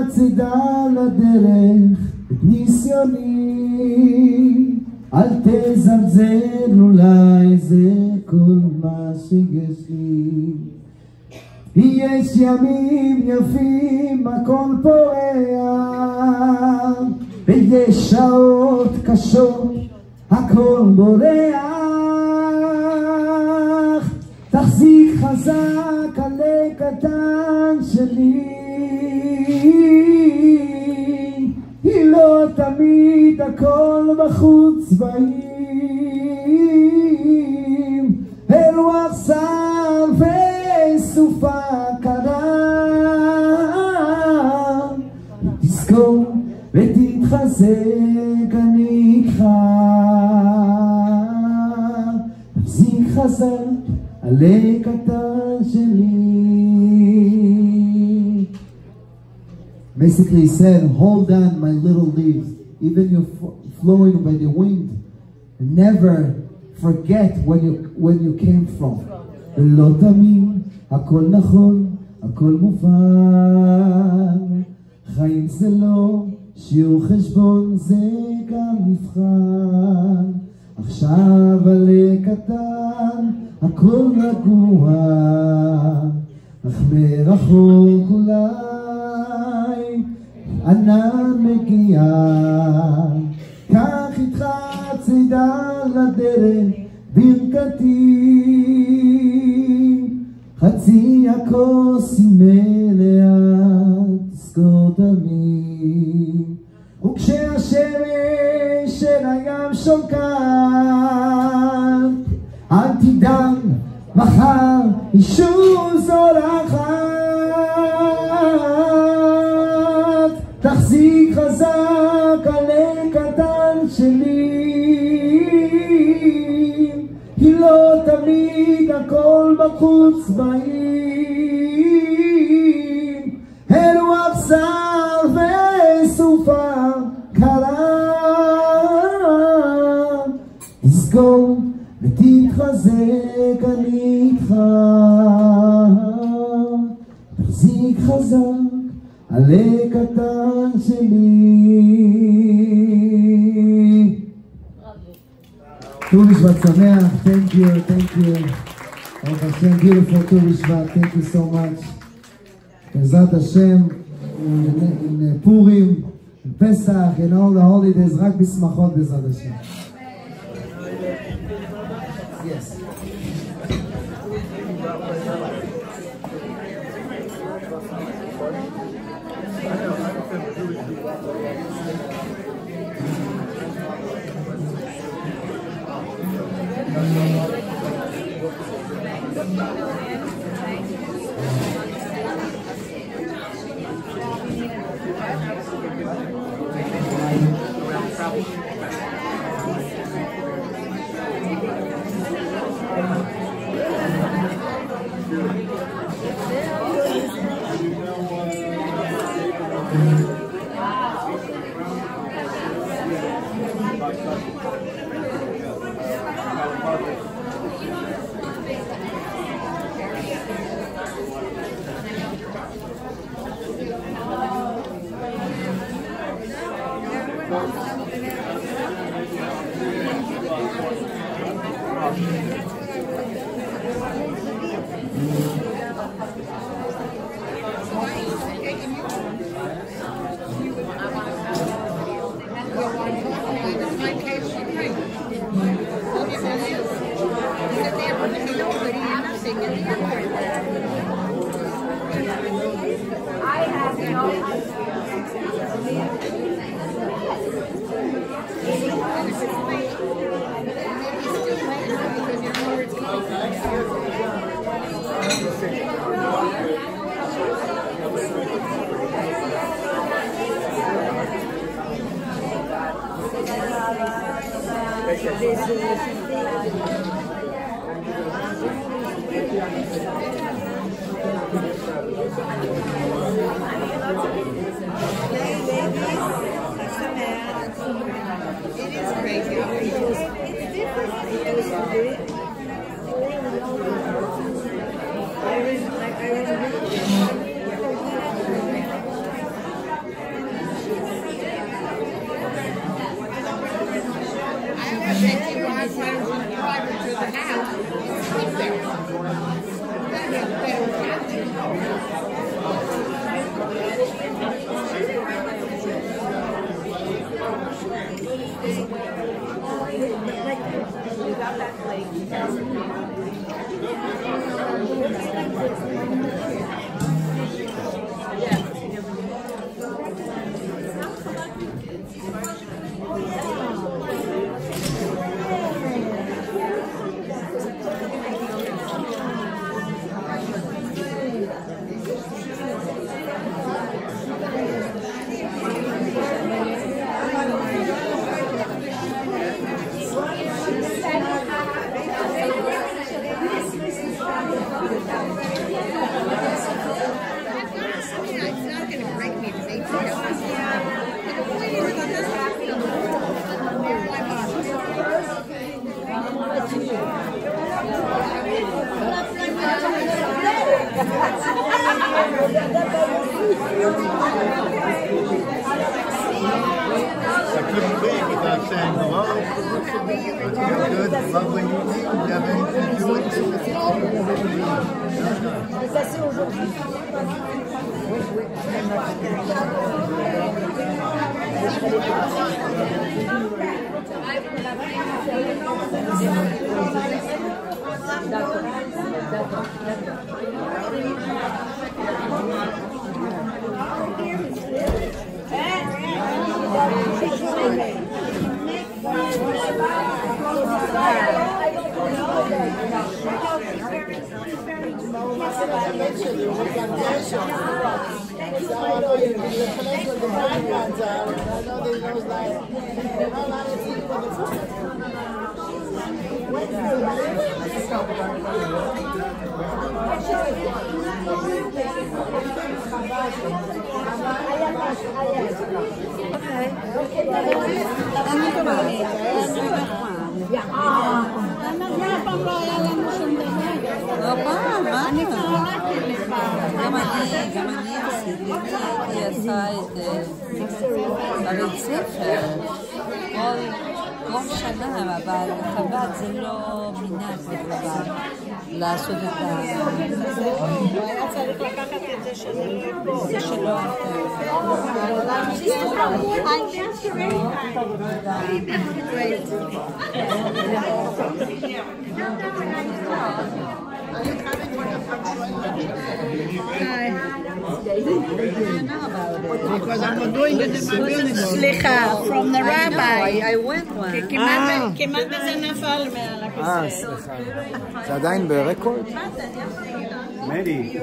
צידה לדרך את ניסיוני, אל תזלזל, אולי זה כל מה שיש לי. יש ימים יפים הכל פורח, ויש שעות קשות הכל בורח, תחזיק חזק עלי קטן שלי, היא לא תמיד הכל בחוץ באים, הרוח סל וסופה קרה, תזכור ותתחזק אני איתך, תחזיק חזק עלי קטן שלי. Basically he said, hold on my little leaves, even you're flowing by the wind, never forget when you came from. לא תמים, הכל נכון, הכל מובן, חיים זה לא שיעור חשבון, זה גם מבחן, עכשיו עלי קטן הכל רגוע, אך מרחוק אולי ענן מגיע, קח איתך צידה לדרך ברכתי, חצי הכוס היא מלאה, תזכור תמיד, וכשהשמש של הים שוקעת, אל תדאג, מחר היא שוב זורחת, תחזיק חזק עלי קטן שלי, היא לא תמיד הכל בחוץ באים, הרוח סל וסופה קרה, תזכור ותתחזק אני איתך, תחזיק חזק עלי קטן שלי. ט"ו בשבט שמח, thank you. ברוך השם, beautiful ט"ו בשבט, thank you so much. בעזרת השם, עם פורים, עם פסח, in all the holidays, רק בשמחות בעזרת השם. Yes. I couldn't leave without saying hello. It's a good, lovely evening. Do you have anything to do with it? גם אני עשיתי, היא עשה את בבית ספר כל שנה, אבל חב"ד זה לא מנהג בדבר לעשות את הוא היה צריך לקחת את זה שלו. Because I'm doing the slicha from the rabbi. I went one. כמעט בזה נפל מעל הכיסא. זה עדיין ברקורד? Many.